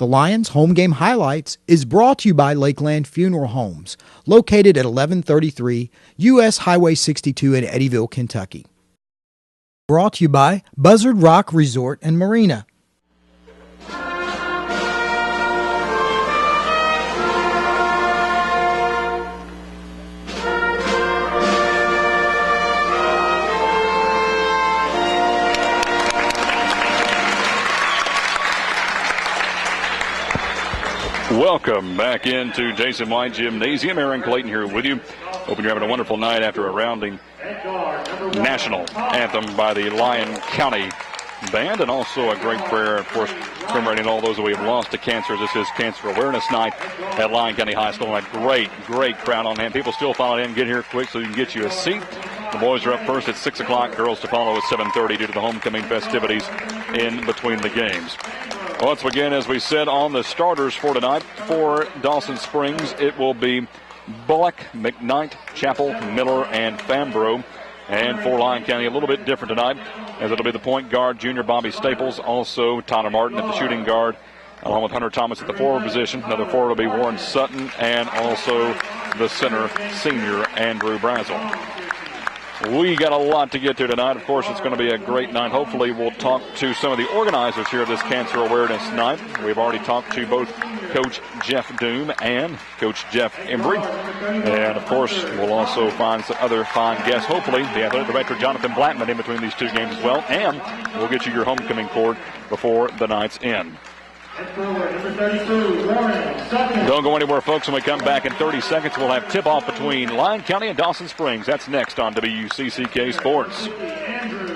The Lions Home Game Highlights is brought to you by Lakeland Funeral Homes, located at 1133 U.S. Highway 62 in Eddyville, Kentucky. Brought to you by Buzzard Rock Resort and Marina. Welcome back into Jason White Gymnasium. Aaron Clayton here with you. Hoping you're having a wonderful night after a rounding national anthem by the Lyon County Band, and also a great prayer, of course, commemorating all those that we have lost to cancer. This is Cancer Awareness Night at Lyon County High School, and a great crowd on hand. People still filing in. Get here quick so you can get you a seat. The boys are up first at 6 o'clock. Girls to follow at 7:30 due to the homecoming festivities in between the games. Once again, as we said, on the starters for tonight, for Dawson Springs, it will be Bullock, McKnight, Chapel, Miller, and Fambro. And for Lyon County, a little bit different tonight, as it'll be the point guard, junior Bobby Staples, also Tyler Martin at the shooting guard, along with Hunter Thomas at the forward position. Another forward will be Warren Sutton, and also the center, senior Andrew Brazel. We got a lot to get to tonight. Of course, it's going to be a great night. Hopefully, we'll talk to some of the organizers here of this Cancer Awareness Night. We've already talked to both Coach Jeff Doom and Coach Jeff Embry. And, of course, we'll also find some other fine guests. Hopefully, the athletic director, Jonathan Blackman, in between these two games as well. And we'll get you your homecoming cord before the night's end. Don't go anywhere, folks. When we come back in 30 seconds, we'll have tip-off between Lyon County and Dawson Springs. That's next on WCCK Sports. Andrew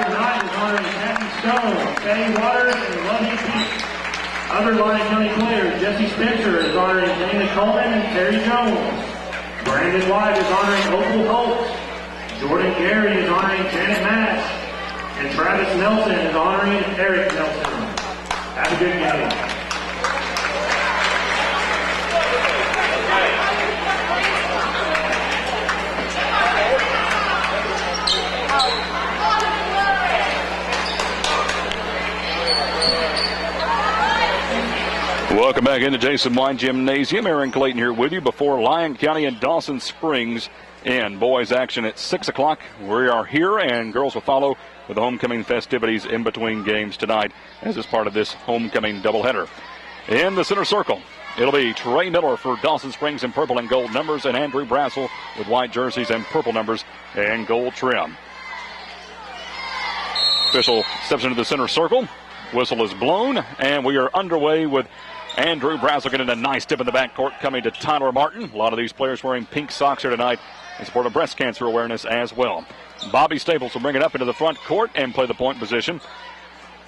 tonight is honoring Kathy Stone, Kenny Waters, and Lovey Peak. Other Lyon County players, Jesse Spencer is honoring Dana Coleman and Terry Jones. Brandon White is honoring Opal Holt. Jordan Gary is honoring Janet Mass. And Travis Nelson is honoring Eric Nelson. Have a good game. Welcome back into Jason White Gymnasium. Aaron Clayton here with you before Lyon County and Dawson Springs in boys action at 6 o'clock. We are here, and girls will follow with the homecoming festivities in between games tonight as is part of this homecoming doubleheader. In the center circle, it'll be Trey Miller for Dawson Springs in purple and gold numbers, and Andrew Brazel with white jerseys and purple numbers and gold trim. Official steps into the center circle. Whistle is blown, and we are underway with Andrew Brazel getting a nice tip in the backcourt coming to Tyler Martin. A lot of these players wearing pink socks here tonight in support of breast cancer awareness as well. Bobby Staples will bring it up into the front court and play the point position.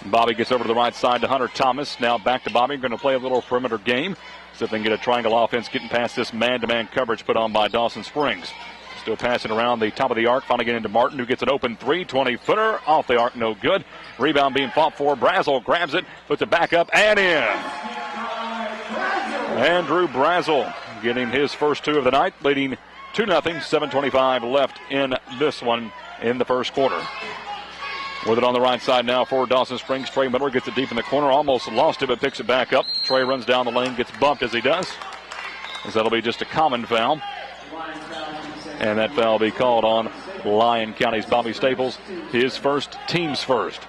Bobby gets over to the right side to Hunter Thomas. Now back to Bobby. Going to play a little perimeter game. See if they can get a triangle offense getting past this man-to-man coverage put on by Dawson Springs. Still passing around the top of the arc. Finally getting into Martin, who gets an open 20-footer. Off the arc, no good. Rebound being fought for. Brazel grabs it, puts it back up and in. Andrew Brazel getting his first two of the night, leading 2-0, 7:25 left in this one in the first quarter. With it on the right side now for Dawson Springs. Trey Miller gets it deep in the corner, almost lost it, but picks it back up. Trey runs down the lane, gets bumped as he does, as that'll be just a common foul. And that foul will be called on Lyon County's Bobby Staples, his first, team's first.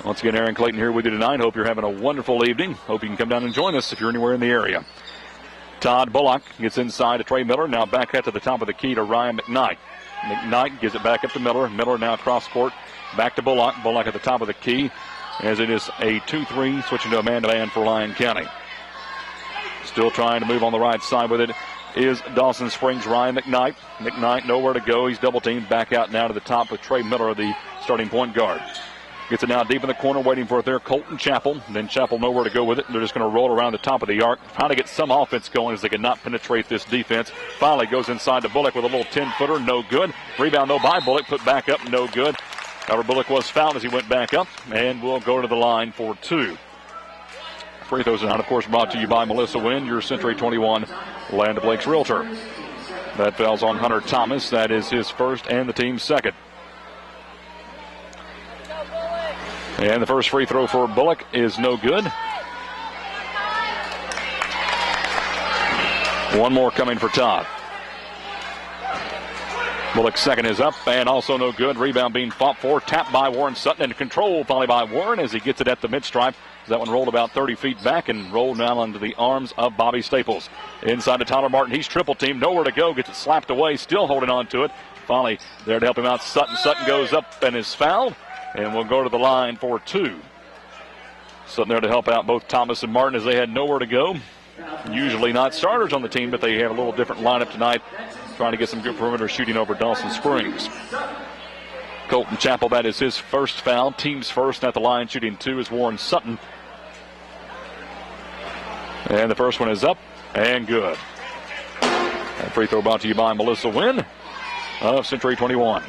Once again, Aaron Clayton here with you tonight. Hope you're having a wonderful evening. Hope you can come down and join us if you're anywhere in the area. Todd Bullock gets inside to Trey Miller. Now back out to the top of the key to Ryan McKnight. McKnight gives it back up to Miller. Miller now cross court. Back to Bullock. Bullock at the top of the key as it is a 2-3, switching to a man-to-man for Lyon County. Still trying to move on the right side with it is Dawson Springs' Ryan McKnight. McKnight nowhere to go. He's double-teamed. Back out now to the top with Trey Miller, the starting point guard. Gets it now deep in the corner, waiting for it there. Colton Chapel. Then Chapel nowhere to go with it. They're just going to roll around the top of the arc, trying to get some offense going as they cannot penetrate this defense. Finally goes inside to Bullock with a little 10-footer. No good. Rebound, though, by Bullock. Put back up. No good. However, Bullock was fouled as he went back up, and will go to the line for two. Free throws now, of course, brought to you by Melissa Wynn, your Century 21 Land O'Lakes Realtor. That foul's on Hunter Thomas. That is his first and the team's second. And the first free throw for Bullock is no good. One more coming for Todd. Bullock's second is up and also no good. Rebound being fought for. Tapped by Warren Sutton and controlled finally by Warren as he gets it at the mid-stripe. That one rolled about 30 feet back and rolled now into the arms of Bobby Staples. Inside to Tyler Martin. He's triple teamed. Nowhere to go. Gets it slapped away. Still holding on to it. Finally there to help him out. Sutton goes up and is fouled. And will go to the line for two. Sutton there to help out both Thomas and Martin as they had nowhere to go. Usually not starters on the team, but they have a little different lineup tonight. Trying to get some good perimeter shooting over Dawson Springs. Colton Chappell, that is his first foul. Team's first at the line, shooting two is Warren Sutton. And the first one is up and good. That free throw brought to you by Melissa Wynn of Century 21.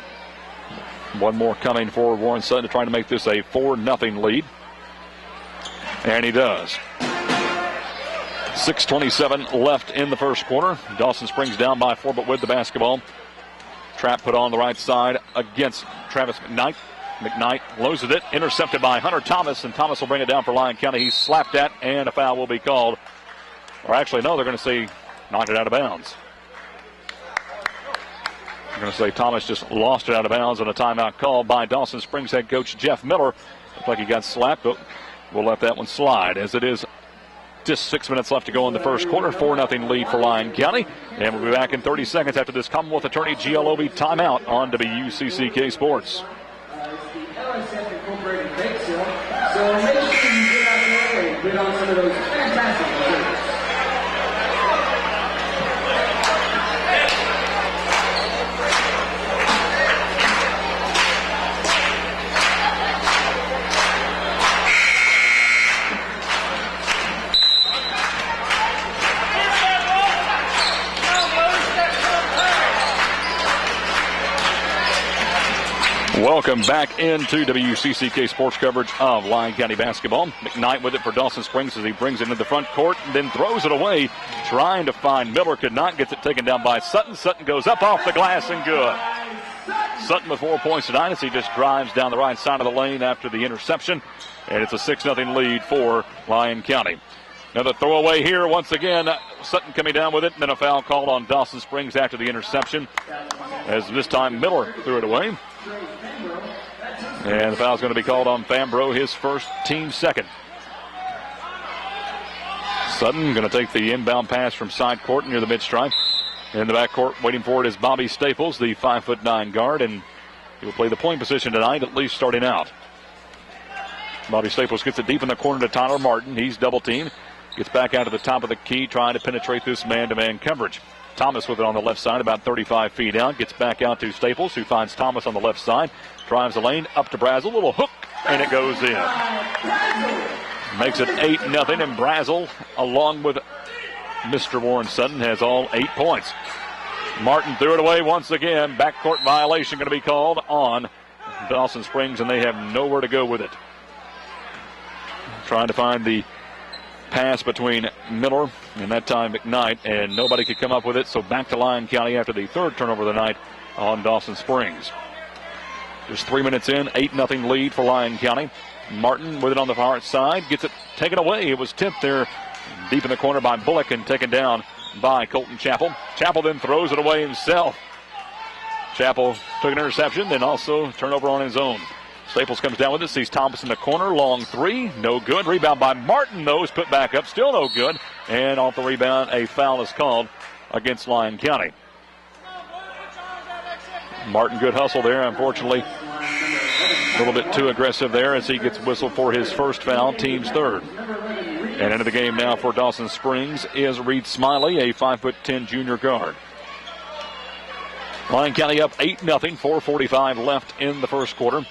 One more coming for Warren Sutton to try to make this a 4-0 lead. And he does. 6:27 left in the first quarter. Dawson Springs down by 4, but with the basketball. Trap put on the right side against Travis McKnight. McKnight loses it, intercepted by Hunter Thomas, and Thomas will bring it down for Lyon County. He's slapped at, and a foul will be called. Or actually, no, they're going to say knocked it out of bounds. They're going to say Thomas just lost it out of bounds on a timeout called by Dawson Springs head coach Jeff Miller. Looks like he got slapped, but we'll let that one slide as it is. Just 6 minutes left to go in the first quarter. 4-0 lead for Lyon County. And we'll be back in 30 seconds after this Commonwealth Attorney GLOB timeout on WUCCK Sports. So make sure you get out there and get on some of those fantastic players. Welcome back into WCCK sports coverage of Lyon County basketball. McKnight with it for Dawson Springs as he brings it into the front court and then throws it away, trying to find Miller. Could not. Gets it taken down by Sutton. Sutton goes up off the glass and good. Sutton with 4 points tonight as he just drives down the right side of the lane after the interception. And it's a 6-0 lead for Lyon County. Another throwaway here once again. Sutton coming down with it, and then a foul called on Dawson Springs after the interception. As this time Miller threw it away. And the foul is going to be called on Fambro, his first, team second. Sutton going to take the inbound pass from side court near the mid-stripe. In the back court, waiting for it is Bobby Staples, the 5'9" guard, and he will play the point position tonight, at least starting out. Bobby Staples gets it deep in the corner to Tyler Martin. He's double-teamed. Gets back out to the top of the key, trying to penetrate this man-to-man coverage. Thomas with it on the left side, about 35 feet out. Gets back out to Staples, who finds Thomas on the left side. Drives the lane, up to Brazel. Little hook, and it goes in. Makes it 8-0, and Brazel, along with Mr. Warren Sutton, has all 8 points. Martin threw it away once again. Backcourt violation going to be called on Dawson Springs, and they have nowhere to go with it. Trying to find the pass between Miller and that time McKnight, and nobody could come up with it, so back to Lyon County after the third turnover of the night on Dawson Springs. Just 3 minutes in, 8-0 lead for Lyon County. Martin with it on the far side, gets it taken away. It was tipped there deep in the corner by Bullock and taken down by Colton Chappell. Chappell then throws it away himself. Chappell took an interception, then also turnover on his own. Staples comes down with it, sees Thomas in the corner, long three, no good. Rebound by Martin, though, is put back up, still no good. And off the rebound, a foul is called against Lyon County. Martin, good hustle there, unfortunately. A little bit too aggressive there as he gets whistled for his first foul, team's third. And into the game now for Dawson Springs is Reed Smiley, a 5'10" junior guard. Lyon County up 8-0, 4:45 left in the first quarter.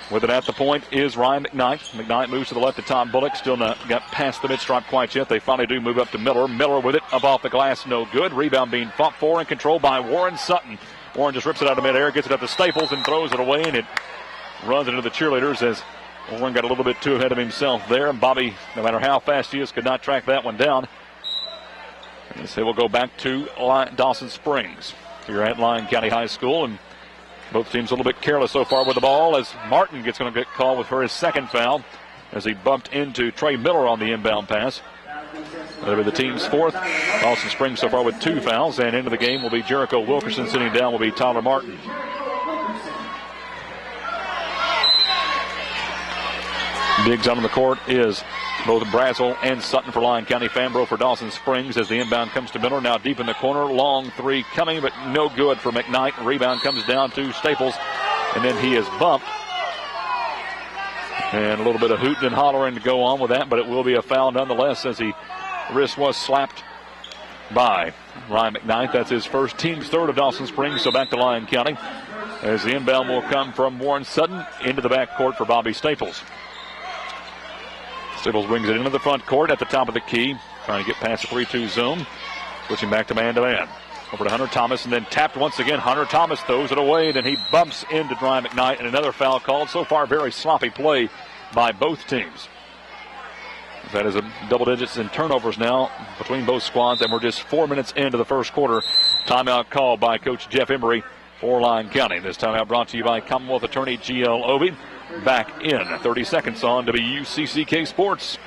With it at the point is Ryan McKnight. McKnight moves to the left to Tom Bullock. Still not got past the mid-stripe quite yet. They finally do move up to Miller. Miller with it up off the glass, no good. Rebound being fought for and controlled by Warren Sutton. Warren just rips it out of midair, gets it up to Staples and throws it away, and it runs into the cheerleaders as Warren got a little bit too ahead of himself there. And Bobby, no matter how fast he is, could not track that one down. And so we'll go back to Dawson Springs here at Lyon County High School. And Both teams a little bit careless so far with the ball as Martin gets going to get called for his second foul as he bumped into Trey Miller on the inbound pass. That'll be the team's fourth. Dawson Springs so far with 2 fouls, and into the game will be Jericho Wilkerson. Sitting down will be Tyler Martin. Bigs on the court is both Brazel and Sutton for Lyon County. Fambro for Dawson Springs as the inbound comes to Miller. Now deep in the corner. Long 3 coming, but no good for McKnight. Rebound comes down to Staples, and then he is bumped. And a little bit of hooting and hollering to go on with that, but it will be a foul nonetheless as he wrist was slapped by Ryan McKnight. That's his first, team's third of Dawson Springs. So back to Lyon County as the inbound will come from Warren Sutton into the backcourt for Bobby Staples. Staples brings it into the front court at the top of the key, trying to get past the 3-2 zone. Switching back to man-to-man. Over to Hunter Thomas, and then tapped once again. Hunter Thomas throws it away, then he bumps into Ryan McKnight, and another foul called. So far, very sloppy play by both teams. That is a double digits in turnovers now between both squads, and we're just 4 minutes into the first quarter. Timeout called by Coach Jeff Emery for Lyon County. This timeout brought to you by Commonwealth Attorney G.L. Obey. Back in 30 seconds on WCCK Sports.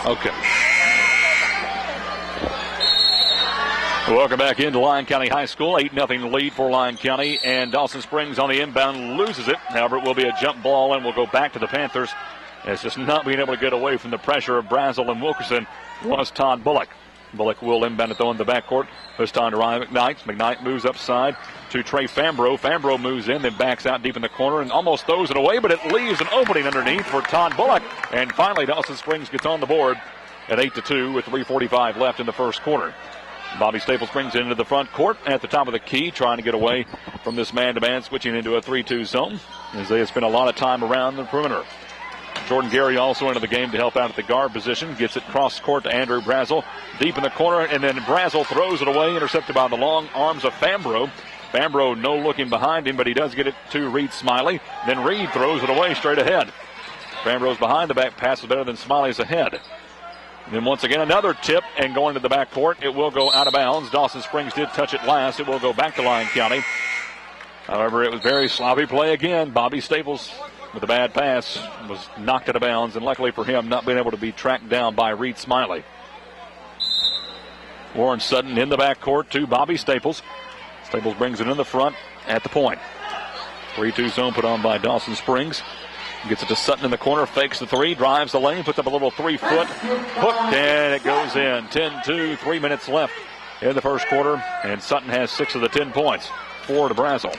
Okay. Welcome back into Lyon County High School. 8-0 lead for Lyon County, and Dawson Springs on the inbound loses it. However, it will be a jump ball, and we'll go back to the Panthers. It's just not being able to get away from the pressure of Brazel and Wilkerson was Todd Bullock. Bullock will inbound it though in the backcourt. This time to Ryan McKnight. McKnight moves upside to Trey Fambro. Fambro moves in, then backs out deep in the corner and almost throws it away, but it leaves an opening underneath for Todd Bullock. And finally, Dawson Springs gets on the board at 8-2 with 3:45 left in the first quarter. Bobby Staples brings it into the front court at the top of the key, trying to get away from this man-to-man, switching into a 3-2 zone as they have spent a lot of time around the perimeter. Jordan Gary also into the game to help out at the guard position. Gets it cross court to Andrew Brazel. Deep in the corner, and then Brazel throws it away, intercepted by the long arms of Fambro. Fambro no looking behind him, but he does get it to Reed Smiley. Then Reed throws it away straight ahead. Fambro's behind the back pass is better than Smiley's ahead. And then once again another tip and going to the backcourt. It will go out of bounds. Dawson Springs did touch it last. It will go back to Lyon County. However, it was very sloppy play again. Bobby Staples with a bad pass was knocked out of bounds, and luckily for him, not being able to be tracked down by Reed Smiley. Warren Sutton in the backcourt to Bobby Staples. Staples brings it in the front at the point. 3-2 zone put on by Dawson Springs. Gets it to Sutton in the corner, fakes the 3, drives the lane, puts up a little 3-foot hook, and it goes in. 10-2, 3 minutes left in the first quarter, and Sutton has 6 of the 10 points. 4 to Brazel.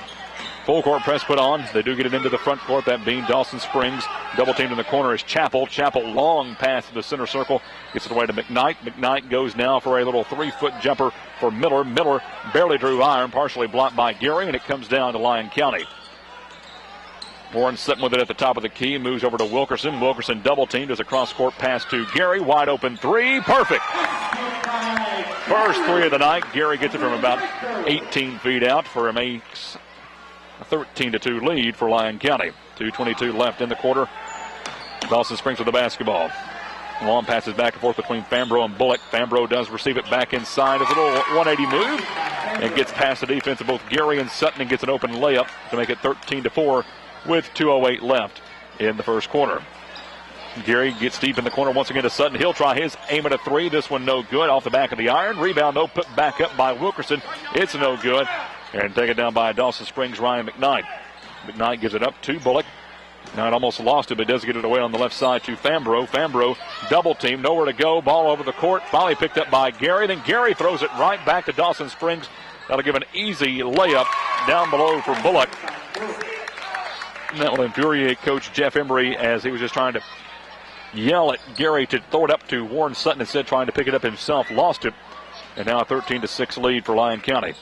Full court press put on. They do get it into the front court, that being Dawson Springs. Double teamed in the corner is Chappell. Chappell long pass to the center circle. Gets it away to McKnight. McKnight goes now for a little 3-foot jumper for Miller. Miller barely drew iron, partially blocked by Gary, and it comes down to Lyon County. Warren sitting with it at the top of the key, moves over to Wilkerson. Wilkerson double teamed, does a cross court pass to Gary. Wide open 3, perfect. First 3 of the night. Gary gets it from about 18 feet out for a 13-2 lead for Lyon County. 2:22 left in the quarter. Dawson Springs with the basketball. Long passes back and forth between Fambro and Bullock. Fambro does receive it back inside. It's a little 180 move and gets past the defense of both Gary and Sutton and gets an open layup to make it 13-4 with 2:08 left in the first quarter. Gary gets deep in the corner once again to Sutton. He'll try his aim at a 3. This one no good. Off the back of the iron. Rebound though put back up by Wilkerson. It's no good. And taken down by Dawson Springs' Ryan McKnight. McKnight gives it up to Bullock. Now it almost lost it, but does get it away on the left side to Fambro. Fambro double team, nowhere to go. Ball over the court. Finally picked up by Gary. Then Gary throws it right back to Dawson Springs. That'll give an easy layup down below for Bullock. And that will infuriate Coach Jeff Emery as he was just trying to yell at Gary to throw it up to Warren Sutton instead, trying to pick it up himself. Lost it. And now a 13-6 lead for Lyon County.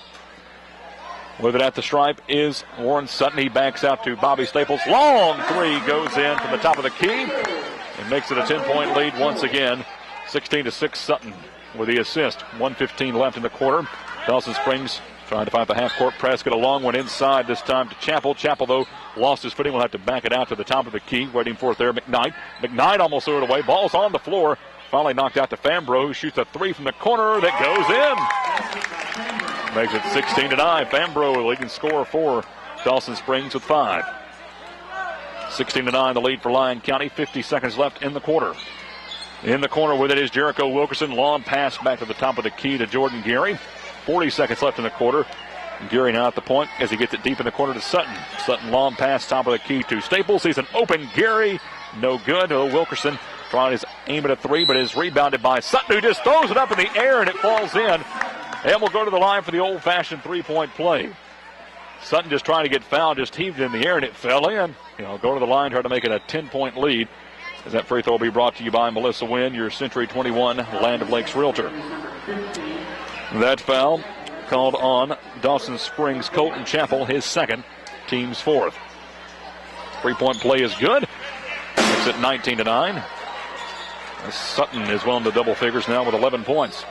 With it at the stripe is Warren Sutton. He backs out to Bobby Staples. Long three goes in from the top of the key and makes it a 10-point lead once again. 16-6 Sutton with the assist. 1:15 left in the quarter. Dawson Springs trying to find the half-court press. Get a long one inside this time to Chappell. Chappell, though, lost his footing. Will have to back it out to the top of the key. Waiting for it there, McKnight. McKnight almost threw it away. Ball's on the floor. Finally knocked out to Fambro, who shoots a three from the corner that goes in. Makes it 16-9. Fambro, the leading scorer for Dawson Springs with 5. 16-9, the lead for Lyon County. 50 seconds left in the quarter. In the corner with it is Jericho Wilkerson. Long pass back to the top of the key to Jordan Gary. 40 seconds left in the quarter. Gary now at the point as he gets it deep in the corner to Sutton. Sutton long pass top of the key to Staples. He's an open Gary. No good. Wilkerson trying his aim at a three, but is rebounded by Sutton, who just throws it up in the air and it falls in. And will go to the line for the old-fashioned three-point play. Sutton just trying to get fouled, just heaved it in the air and it fell in. Go to the line, try to make it a 10-point lead. As that free throw will be brought to you by Melissa Wynn, your Century 21 Land of Lakes realtor. That foul called on Dawson Springs' Colton Chappell, his second, team's fourth. Three-point play is good. Makes it 19-9. Sutton is well into double figures now with 11 points.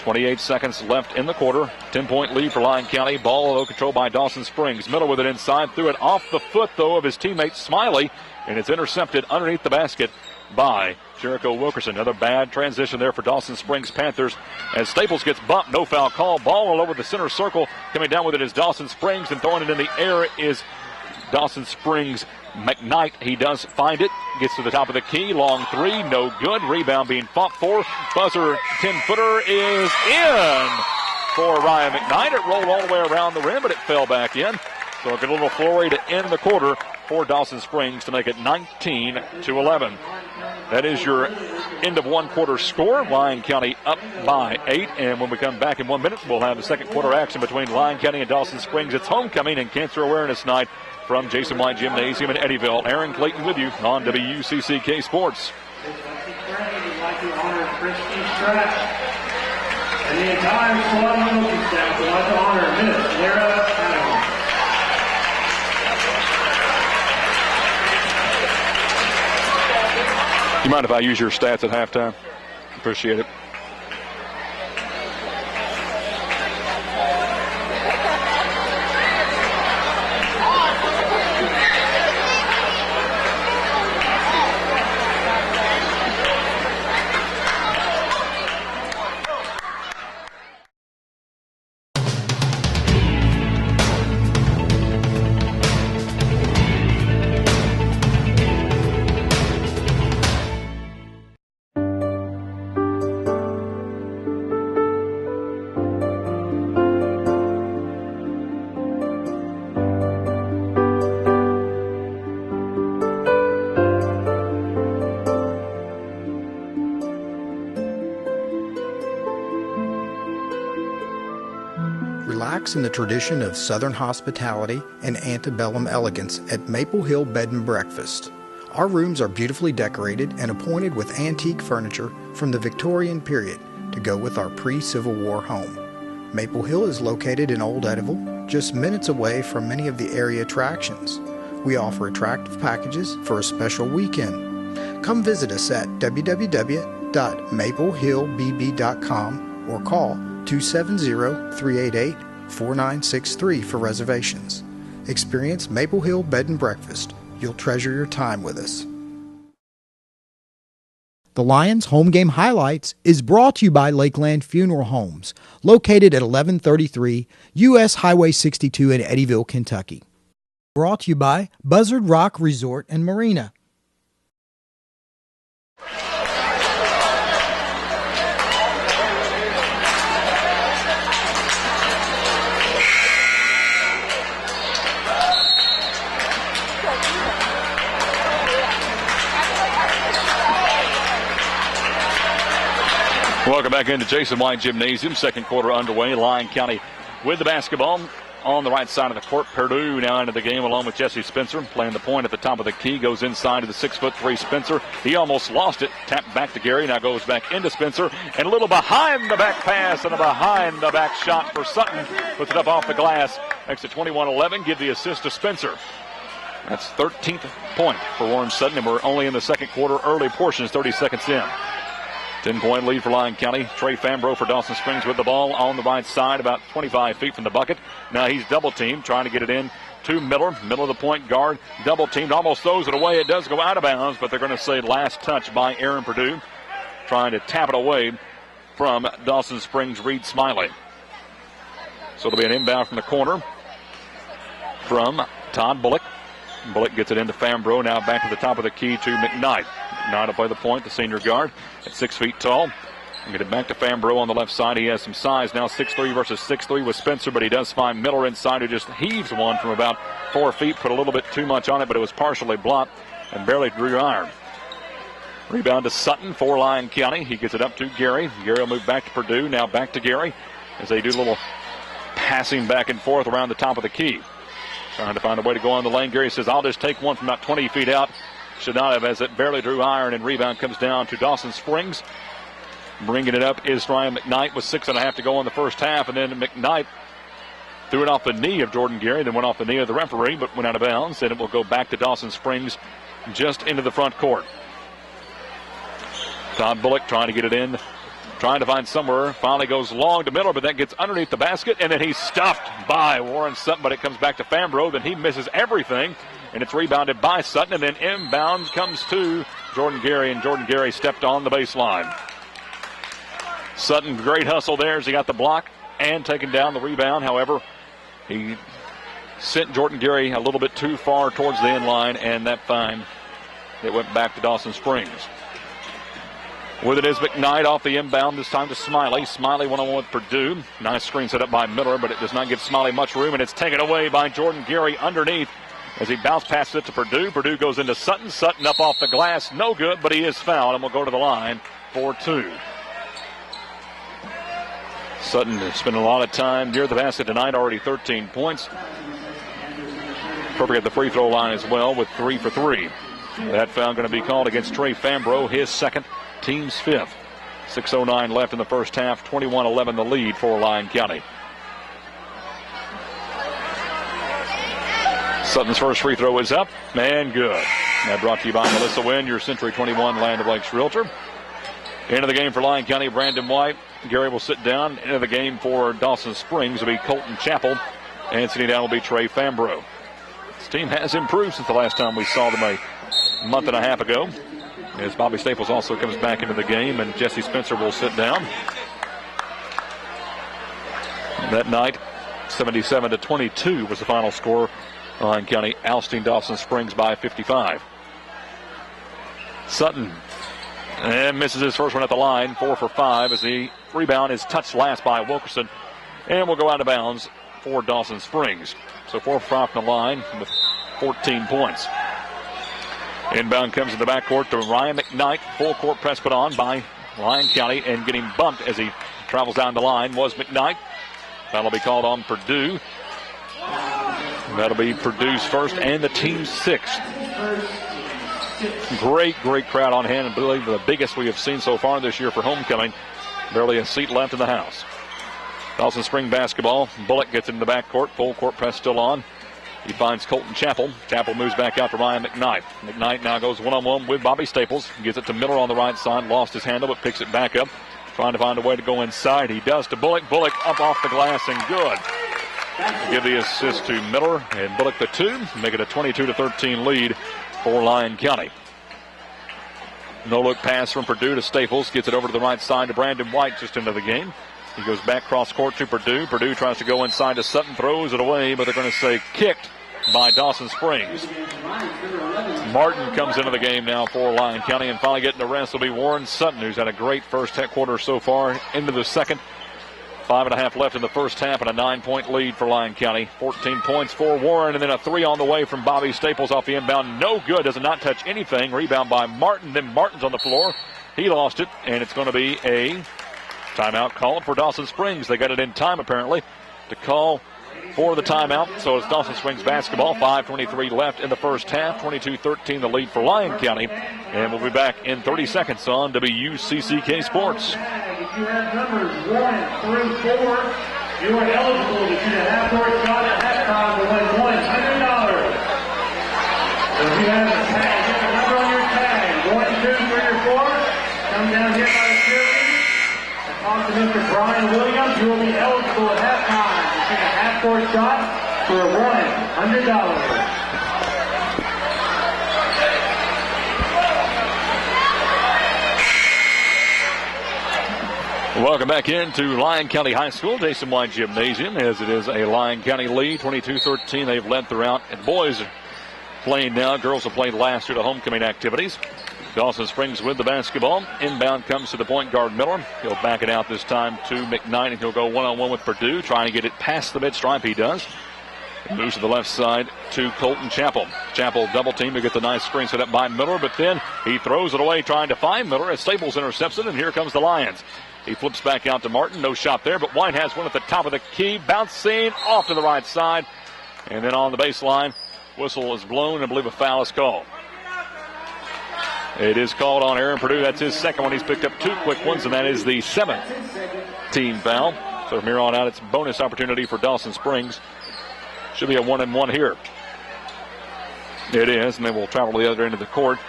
28 seconds left in the quarter. 10-point lead for Lyon County. Ball, though, controlled by Dawson Springs. Miller with it inside. Threw it off the foot, though, of his teammate Smiley. And it's intercepted underneath the basket by Jericho Wilkerson. Another bad transition there for Dawson Springs Panthers. As Staples gets bumped, no foul call. Ball all over the center circle. Coming down with it is Dawson Springs, and throwing it in the air is Dawson Springs McKnight. He does find it. Gets to the top of the key. Long three. No good. Rebound being fought for. Buzzer 10-footer is in for Ryan McKnight. It rolled all the way around the rim, but it fell back in. So a good little flurry to end the quarter for Dawson Springs to make it 19-11. That is your end of one quarter score. Lyon County up by 8. And when we come back in 1 minute, we'll have the second quarter action between Lyon County and Dawson Springs. It's homecoming and cancer awareness night from Jason White Gymnasium in Eddyville. Aaron Clayton with you on WCCK Sports. We'd like to honor Christy Stratch and the entire squad and coaching staff. We'd like to honor Miss Sarah Allen. You mind if I use your stats at halftime? Appreciate it. Relax in the tradition of Southern hospitality and antebellum elegance at Maple Hill Bed and Breakfast. Our rooms are beautifully decorated and appointed with antique furniture from the Victorian period to go with our pre-Civil War home. Maple Hill is located in Old Eddyville, just minutes away from many of the area attractions. We offer attractive packages for a special weekend. Come visit us at www.maplehillbb.com or call 270-388-4963 for reservations. Experience Maple Hill Bed and Breakfast. You'll treasure your time with us. The Lions Home Game Highlights is brought to you by Lakeland Funeral Homes, located at 1133 U.S. Highway 62 in Eddyville, Kentucky. Brought to you by Buzzard Rock Resort and Marina. Welcome back into Jason White Gymnasium. Second quarter underway. Lyon County with the basketball. on the right side of the court. Purdue now into the game along with Jesse Spencer. Playing the point at the top of the key. Goes inside to the 6'3" Spencer. He almost lost it. Tapped back to Gary. Now goes back into Spencer. And a little behind the back pass and a behind the back shot for Sutton. Puts it up off the glass. Makes it 21-11. Give the assist to Spencer. That's 13th point for Warren Sutton. And we're only in the second quarter. Early portions, 30 seconds in. 10-point lead for Lyon County. Trey Fambro for Dawson Springs with the ball on the right side, about 25 feet from the bucket. Now he's double-teamed, trying to get it in to Miller. Middle of the point guard, double-teamed, almost throws it away. It does go out of bounds, but they're going to say last touch by Aaron Purdue, trying to tap it away from Dawson Springs' Reed Smiley. So it'll be an inbound from the corner from Todd Bullock. Bullock gets it into Fambro, now back to the top of the key to McKnight. McKnight will play the point, the senior guard, at 6 feet tall. Get it back to Fambro on the left side. He has some size now, 6'3" versus 6'3" with Spencer, but he does find Miller inside, who just heaves one from about 4 feet. Put a little bit too much on it, but it was partially blocked and barely drew iron. Rebound to Sutton for Lyon County. He gets it up to Gary. Gary will move back to Purdue, now back to Gary as they do a little passing back and forth around the top of the key. Trying to find a way to go on the lane. Gary says, I'll just take one from about 20 feet out. Should not have, as it barely drew iron, and rebound comes down to Dawson Springs. Bringing it up is Ryan McKnight with 6.5 to go in the first half, and then McKnight threw it off the knee of Jordan Gary, then went off the knee of the referee, but went out of bounds, and it will go back to Dawson Springs just into the front court. Todd Bullock trying to get it in, trying to find somewhere. Finally goes long to Miller, but that gets underneath the basket, and then he's stuffed by Warren Sutton, but it comes back to Fambro. Then he misses everything, and it's rebounded by Sutton, and then inbound comes to Jordan Gary, and Jordan Gary stepped on the baseline. Sutton, great hustle there as he got the block and taken down the rebound. However, he sent Jordan Gary a little bit too far towards the end line, and that fine, it went back to Dawson Springs. With it is McKnight off the inbound, this time to Smiley. Smiley one-on-one with Purdue. Nice screen set up by Miller, but it does not give Smiley much room, and it's taken away by Jordan Gary underneath as he bounce passes it to Purdue. Purdue goes into Sutton. Sutton up off the glass. No good, but he is fouled, and will go to the line for two. Sutton has spent a lot of time near the basket tonight, already 13 points. Perfect at the free throw line as well with 3 for 3. That foul going to be called against Trey Fambro, his second, team's fifth. 6:09 left in the first half, 21-11 the lead for Lyon County. Sutton's first free throw is up, and good. That brought to you by Melissa Wynn, your Century 21 Land O'Lakes Realtor. Into the game for Lyon County, Brandon White. Gary will sit down. Into the game for Dawson Springs will be Colton Chappell. And sitting down will be Trey Fambro. This team has improved since the last time we saw them a month and a half ago. As Bobby Staples also comes back into the game, and Jesse Spencer will sit down. That night, 77-22 was the final score. Lyon County ousting Dawson Springs by 55. Sutton and misses his first one at the line, 4 for 5, as the rebound is touched last by Wilkerson, and will go out of bounds for Dawson Springs. So 4 for 5 from the line with 14 points. Inbound comes in the backcourt to Ryan McKnight. Full court press put on by Lyon County, and getting bumped as he travels down the line was McKnight. That'll be called on Purdue. That'll be Purdue's first and the team's sixth. Great crowd on hand, and I believe the biggest we have seen so far this year for homecoming. Barely a seat left in the house. Dawson Spring basketball. Bullock gets into the backcourt. Full court press still on. He finds Colton Chappell. Chappell moves back out to Ryan McKnight. McKnight now goes one-on-one with Bobby Staples. Gives it to Miller on the right side. Lost his handle, but picks it back up. Trying to find a way to go inside. He does to Bullock. Bullock up off the glass and good. Give the assist to Miller, and Bullock the two. Make it a 22-13 lead for Lyon County. No-look pass from Purdue to Staples. Gets it over to the right side to Brandon White just into the game. He goes back cross court to Purdue. Purdue tries to go inside to Sutton, throws it away, but they're going to say kicked by Dawson Springs. Martin comes into the game now for Lyon County, and finally getting the rest will be Warren Sutton, who's had a great first quarter so far. Into the second. 5.5 left in the first half, and a 9-point lead for Lyon County. 14 points for Warren, and then a 3 on the way from Bobby Staples off the inbound. No good, does not touch anything. Rebound by Martin, then Martin's on the floor. He lost it, and it's going to be a timeout called for Dawson Springs. They got it in time, apparently, to call for the timeout. So it's Dawson Springs basketball. 5:23 left in the first half. 22-13 the lead for Lyon County. And we'll be back in 30 seconds on WUCCK Sports. If you have numbers 1 through 4, you are eligible to shoot a half-court shot at halftime to win $100. So if you have a tag, get the number on your tag, 1, 2, 3, or 4, come down here by the cheerleaders and talk to Mr. Brian Williams. You will be eligible at halftime to shoot a half-court shot for $100. Welcome back into Lyon County High School, Jason White Gymnasium, as it is a Lyon County lead, 22-13. They've led throughout, and boys are playing now. Girls have played last year to homecoming activities. Dawson Springs with the basketball. Inbound comes to the point guard Miller. He'll back it out this time to McKnight, and he'll go one-on-one with Purdue, trying to get it past the mid-stripe. He does. He moves to the left side to Colton Chappell. Chappell double team to get the nice screen set up by Miller, but then he throws it away trying to find Miller as Staples intercepts it, and here comes the Lions. He flips back out to Martin. No shot there, but White has one at the top of the key. Bouncing off to the right side. And then on the baseline, whistle is blown, and I believe a foul is called. It is called on Aaron Purdue. That's his second one. He's picked up 2 quick ones, and that is the 7th team foul. So from here on out, it's a bonus opportunity for Dawson Springs. Should be a 1-and-1 here. It is, and then we'll travel to the other end of the court.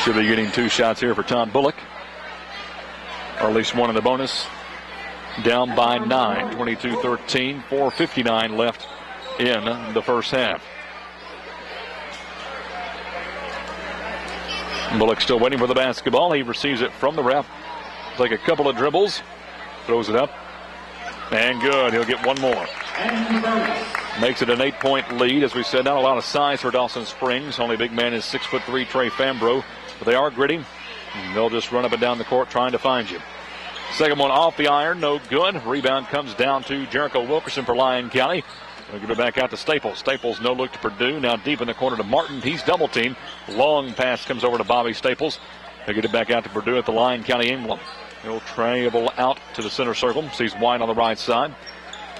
Should be getting 2 shots here for Tom Bullock. Or at least one in the bonus. Down by 9, 22-13, 4:59 left in the first half. Bullock still waiting for the basketball. He receives it from the ref. Take a couple of dribbles, throws it up, and good. He'll get one more. Makes it an 8-point lead. As we said, not a lot of size for Dawson Springs. Only big man is 6'3" Trey Fambro, but they are gritty. They'll just run up and down the court trying to find you. Second one off the iron, no good. Rebound comes down to Jericho Wilkerson for Lyon County. They'll give it back out to Staples. Staples no look to Purdue. Now deep in the corner to Martin. He's double teamed. Long pass comes over to Bobby Staples. They'll get it back out to Purdue at the Lyon County emblem. He'll travel out to the center circle. Sees White on the right side.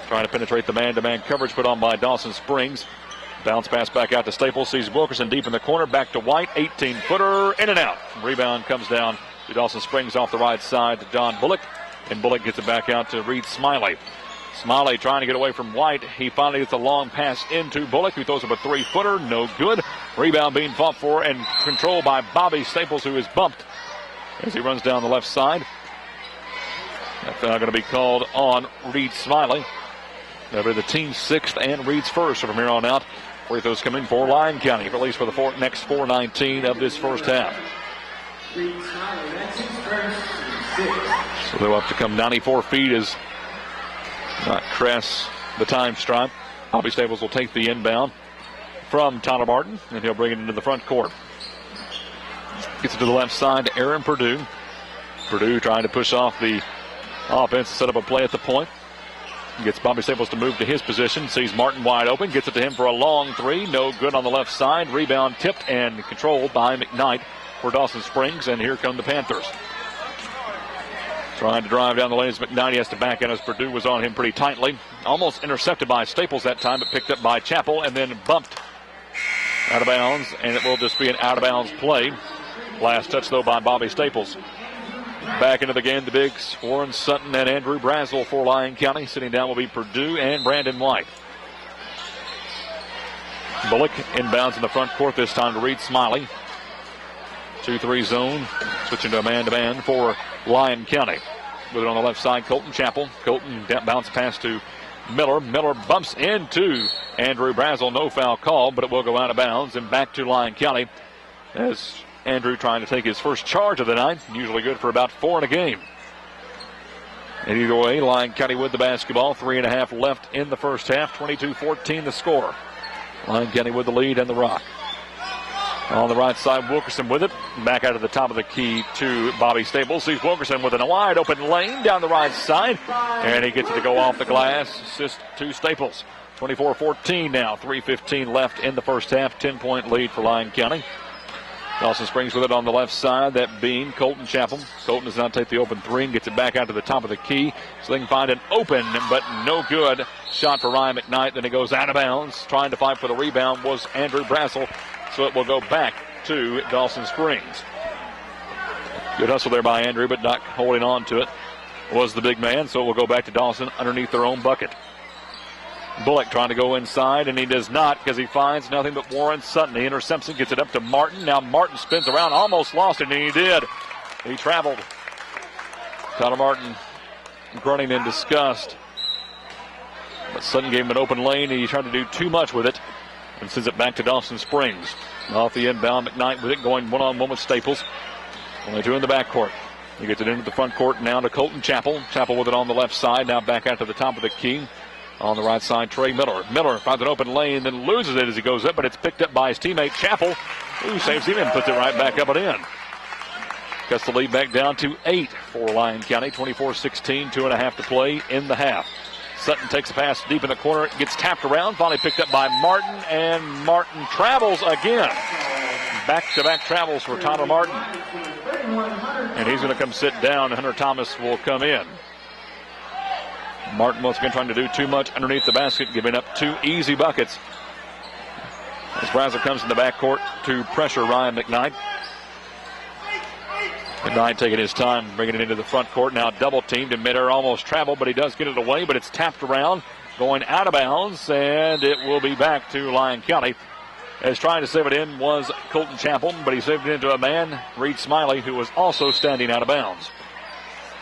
Trying to penetrate the man-to-man coverage put on by Dawson Springs. Bounce pass back out to Staples. Sees Wilkerson deep in the corner. Back to White. 18-footer. In and out. Rebound comes down to Dawson Springs off the right side to Don Bullock. And Bullock gets it back out to Reed Smiley. Smiley trying to get away from White. He finally gets a long pass into Bullock, who throws up a 3-footer. No good. Rebound being fought for and controlled by Bobby Staples, who is bumped as he runs down the left side. That's now going to be called on Reed Smiley. That'll be the team's 6th and Reed's 1st. So from here on out, free throws coming for Lyon County, at least for the next 4:19 of this first half. So they'll have to come 94 feet as not crest the time stripe. Bobby Staples will take the inbound from Tyler Martin, and he'll bring it into the front court. Gets it to the left side to Aaron Purdue. Purdue trying to push off the offense to set up a play at the point. Gets Bobby Staples to move to his position. Sees Martin wide open. Gets it to him for a long 3. No good on the left side. Rebound tipped and controlled by McKnight for Dawson Springs. And here come the Panthers. Trying to drive down the lane as McKnight. He has to back in as Purdue was on him pretty tightly. Almost intercepted by Staples that time, but picked up by Chappell and then bumped out of bounds. And it will just be an out-of-bounds play. Last touch, though, by Bobby Staples. Back into the game, the bigs, Warren Sutton and Andrew Brazel for Lyon County. Sitting down will be Purdue and Brandon White. Bullock inbounds in the front court this time to Reed Smiley. 2-3 zone, switching to a man-to-man for Lyon County. With it on the left side, Colton Chappell. Colton bounce pass to Miller. Miller bumps into Andrew Brazel. No foul call, but it will go out of bounds. And back to Lyon County as Andrew trying to take his first charge of the night. Usually good for about 4 in a game. And either way, Lyon County with the basketball. 3.5 left in the first half. 22-14 the score. Lyon County with the lead and the rock. On the right side, Wilkerson with it. Back out of the top of the key to Bobby Staples. Sees Wilkerson with a wide open lane down the right side. And he gets it to go off the glass. Assist to Staples. 24-14 now. 3:15 left in the first half. 10-point lead for Lyon County. Dawson Springs with it on the left side. That being Colton Chapel. Colton does not take the open three and gets it back out to the top of the key so they can find an open but no good shot for Ryan McKnight. Then it goes out of bounds. Trying to fight for the rebound was Andrew Brassel, so it will go back to Dawson Springs. Good hustle there by Andrew, but not holding on to it was the big man, so it will go back to Dawson underneath their own bucket. Bullock trying to go inside, and he does not because he finds nothing but Warren Sutton. He intercepts it, gets it up to Martin. Now Martin spins around, almost lost it, and he did. He traveled. Connor Martin grunting in disgust. But Sutton gave him an open lane, and he tried to do too much with it and sends it back to Dawson Springs. Off the inbound, McKnight with it, going one-on-one with Staples. Only two in the backcourt. He gets it into the front court now to Colton Chapel. Chapel with it on the left side, now back out to the top of the key. On the right side, Trey Miller. Miller finds an open lane, then loses it as he goes up, but it's picked up by his teammate Chapel, who saves him and puts it right back up and in. Cuts the lead back down to 8 for Lyon County. 24-16, 2.5 to play in the half. Sutton takes a pass deep in the corner, gets tapped around, finally picked up by Martin, and Martin travels again. Back-to-back travels for Tyler Martin. And he's going to come sit down. Hunter Thomas will come in. Martin once again trying to do too much underneath the basket, giving up 2 easy buckets. As Brassel comes in the backcourt to pressure Ryan McKnight. McKnight taking his time, bringing it into the front court. Now double teamed in midair, almost traveled, but he does get it away, but it's tapped around, going out of bounds, and it will be back to Lyon County. As trying to save it in was Colton Chapel, but he saved it into a man, Reed Smiley, who was also standing out of bounds.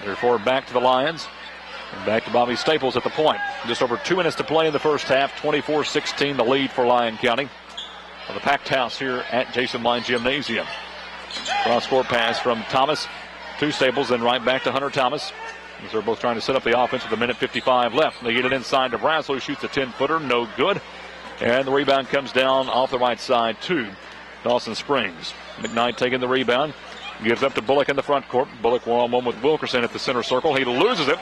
Therefore, back to the Lions. And back to Bobby Staples at the point. Just over 2 minutes to play in the first half. 24-16 the lead for Lyon County. On the packed house here at Jason Line Gymnasium. Cross-court pass from Thomas to Staples, then right back to Hunter Thomas. As they're both trying to set up the offense with 1:55 left. They get it inside to Brassel, who shoots a 10-footer. No good. And the rebound comes down off the right side to Dawson Springs. McKnight taking the rebound. Gives up to Bullock in the front court. Bullock one-on-one with Wilkerson at the center circle. He loses it.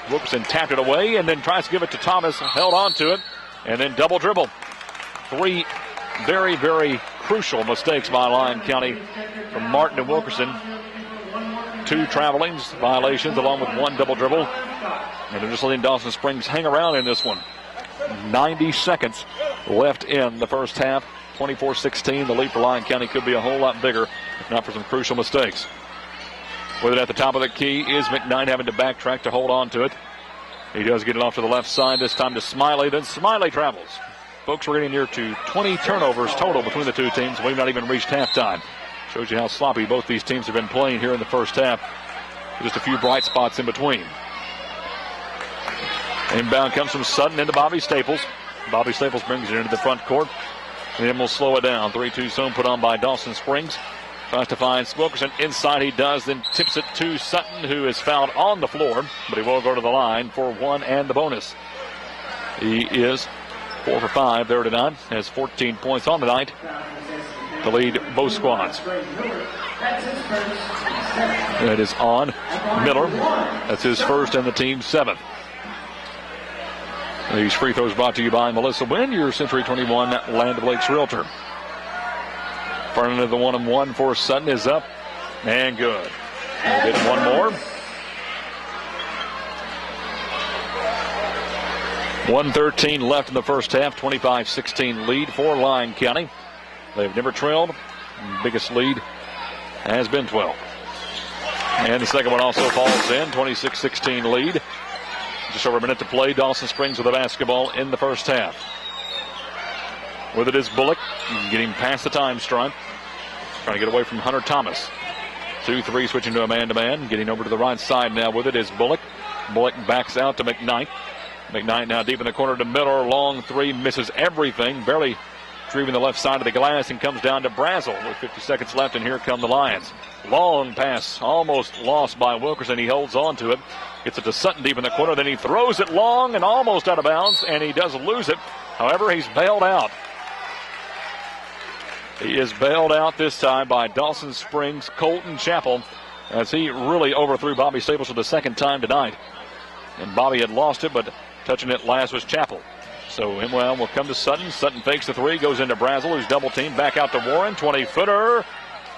Wilkerson tapped it away and then tries to give it to Thomas. Held on to it. And then double dribble. 3 very, very crucial mistakes by Lyon County from Martin and Wilkerson. 2 travelings, violations, along with 1 double dribble. And they're just letting Dawson Springs hang around in this one. 90 seconds left in the first half. 24-16. The lead for Lyon County could be a whole lot bigger if not for some crucial mistakes. With it at the top of the key is McKnight, having to backtrack to hold on to it. He does get it off to the left side, this time to Smiley. Then Smiley travels. Folks, we're getting near to 20 turnovers total between the two teams. We've not even reached halftime. Shows you how sloppy both these teams have been playing here in the first half. Just a few bright spots in between. Inbound comes from Sutton into Bobby Staples. Bobby Staples brings it into the front court. And then we'll slow it down. 3-2 zone put on by Dawson Springs. Tries to find Wilkerson inside. He does, then tips it to Sutton, who is fouled on the floor, but he will go to the line for 1 and the bonus. He is 4 for 5 there tonight, has 14 points on the night to lead both squads. That is on Miller. That's his first and the team's 7th. These free throws brought to you by Melissa Wynn, your Century 21 Land of Lakes Realtor. Front of the 1-and-1 for Sutton is up and good. We'll get 1 more. 1:13 left in the first half. 25-16 lead for Lyon County. They've never trailed. Biggest lead has been 12. And the second one also falls in. 26-16 lead. Just over a minute to play. Dawson Springs with the basketball in the first half. With it is Bullock, getting past the time stripe. Trying to get away from Hunter Thomas. 2-3 switching to a man-to-man. Getting over to the right side now with it is Bullock. Bullock backs out to McKnight. McKnight now deep in the corner to Miller. Long 3, misses everything. Barely retrieving the left side of the glass and comes down to Brassel with 50 seconds left, and here come the Lions. Long pass, almost lost by Wilkerson. He holds on to it. Gets it to Sutton deep in the corner. Then he throws it long and almost out of bounds, and he does lose it. However, he's bailed out. He is bailed out this time by Dawson Springs' Colton Chapel, as he really overthrew Bobby Staples for the second time tonight. And Bobby had lost it, but touching it last was Chapel. So inbound will come to Sutton. Sutton fakes the 3, goes into Brassel, who's double teamed. Back out to Warren. 20-footer.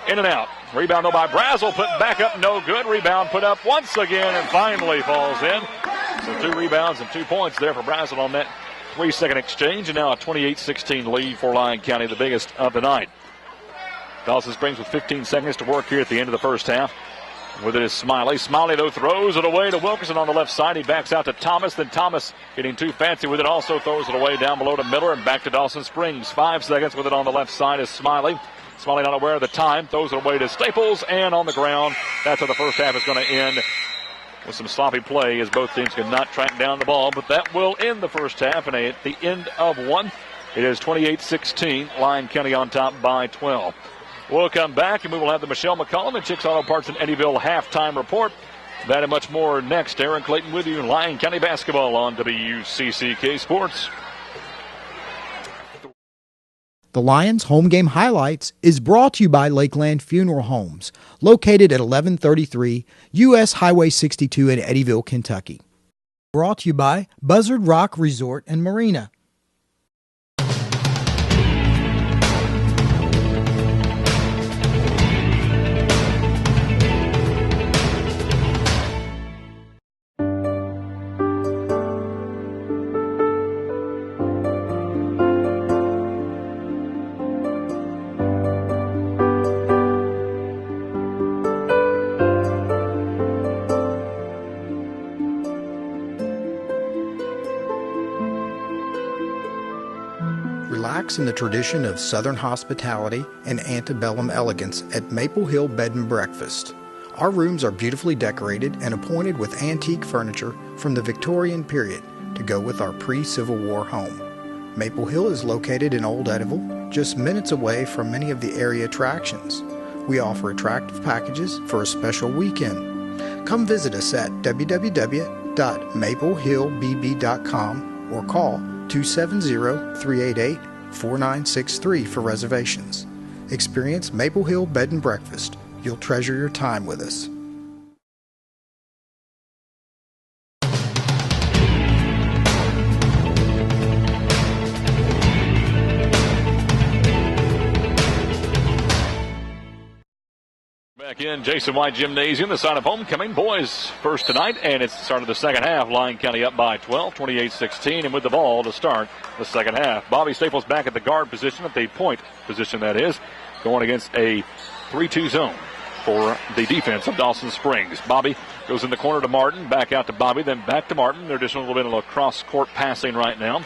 In and out. Rebound though by Brazel, put back up, no good. Rebound put up once again and finally falls in. So 2 rebounds and 2 points there for Brazel on that 3-second exchange, and now a 28-16 lead for Lyon County, the biggest of the night. Dawson Springs with 15 seconds to work here at the end of the first half. With it is Smiley. Smiley, though, throws it away to Wilkerson on the left side. He backs out to Thomas. Then Thomas, getting too fancy with it, also throws it away down below to Miller and back to Dawson Springs. 5 seconds with it on the left side is Smiley. Smiley not aware of the time. Throws it away to Staples. And on the ground, that's how the first half is going to end, with some sloppy play as both teams could not track down the ball. But that will end the first half. And at the end of one, it is 28-16. Lyon County on top by 12. We'll come back and we will have the Michelle McCollum and Chicks Auto Parts in Eddyville halftime report. That and much more next. Aaron Clayton with you in Lyon County basketball on WCCK Sports. The Lions home game highlights is brought to you by Lakeland Funeral Homes, located at 1133 U.S. Highway 62 in Eddyville, Kentucky. Brought to you by Buzzard Rock Resort and Marina. Relax in the tradition of Southern hospitality and antebellum elegance at Maple Hill Bed and Breakfast. Our rooms are beautifully decorated and appointed with antique furniture from the Victorian period to go with our pre-Civil War home. Maple Hill is located in Old Eddyville, just minutes away from many of the area attractions. We offer attractive packages for a special weekend. Come visit us at www.maplehillbb.com or call 270-388-4963 for reservations. Experience Maple Hill Bed and Breakfast. You'll treasure your time with us. Back in Jason White Gymnasium, the sign of homecoming. Boys first tonight, and it's the start of the second half. Lyon County up by 12, 28-16, and with the ball to start the second half. Bobby Staples back at the guard position, at the point position that is, going against a 3-2 zone for the defense of Dawson Springs. Bobby goes in the corner to Martin, back out to Bobby, then back to Martin. They're just a little bit of cross-court passing right now,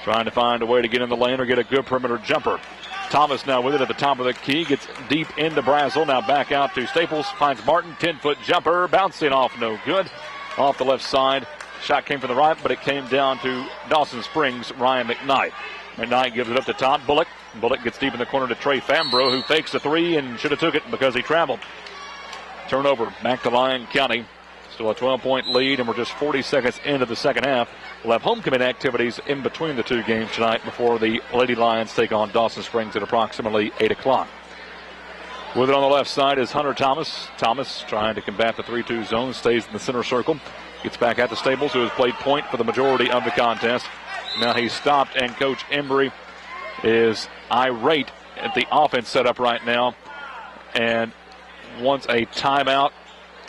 trying to find a way to get in the lane or get a good perimeter jumper. Thomas now with it at the top of the key, gets deep into Brazel, now back out to Staples, finds Martin, 10-foot jumper, bouncing off, no good. Off the left side, shot came from the right, but it came down to Dawson Springs' Ryan McKnight. McKnight gives it up to Todd Bullock. Bullock gets deep in the corner to Trey Fambro, who fakes the three and should have took it because he traveled. Turnover back to Lyon County. Still a 12-point lead, and we're just 40 seconds into the second half. We'll have homecoming activities in between the two games tonight before the Lady Lions take on Dawson Springs at approximately 8 o'clock. With it on the left side is Hunter Thomas. Thomas trying to combat the 3-2 zone, stays in the center circle. Gets back out to Staples, who has played point for the majority of the contest. Now he's stopped, and Coach Embry is irate at the offense setup right now and wants a timeout,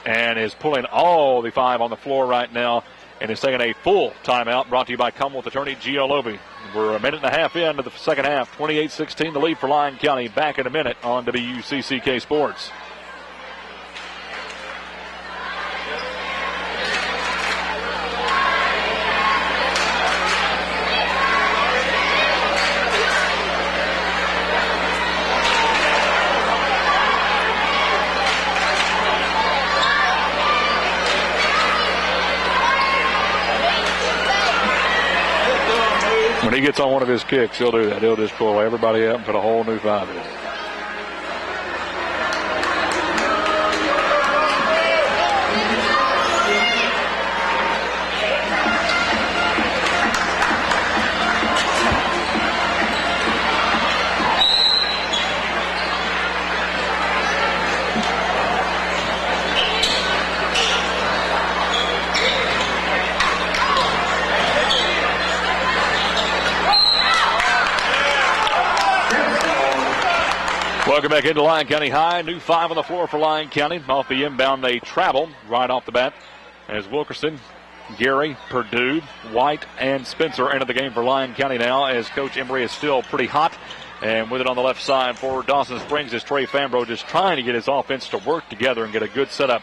and is pulling all the five on the floor right now and is taking a full timeout, brought to you by Commonwealth attorney Gio Loby. We're a minute and a half into the second half, 28-16 the lead for Lyon County. Back in a minute on WCCK Sports. When he gets on one of his kicks, he'll do that. He'll just pull everybody up and put a whole new five in. Welcome back into Lyon County High. New 5 on the floor for Lyon County. Off the inbound, they travel right off the bat as Wilkerson, Gary, Purdue, White, and Spencer enter the game for Lyon County now as Coach Emery is still pretty hot. And with it on the left side for Dawson Springs is Trey Fambro, just trying to get his offense to work together and get a good setup.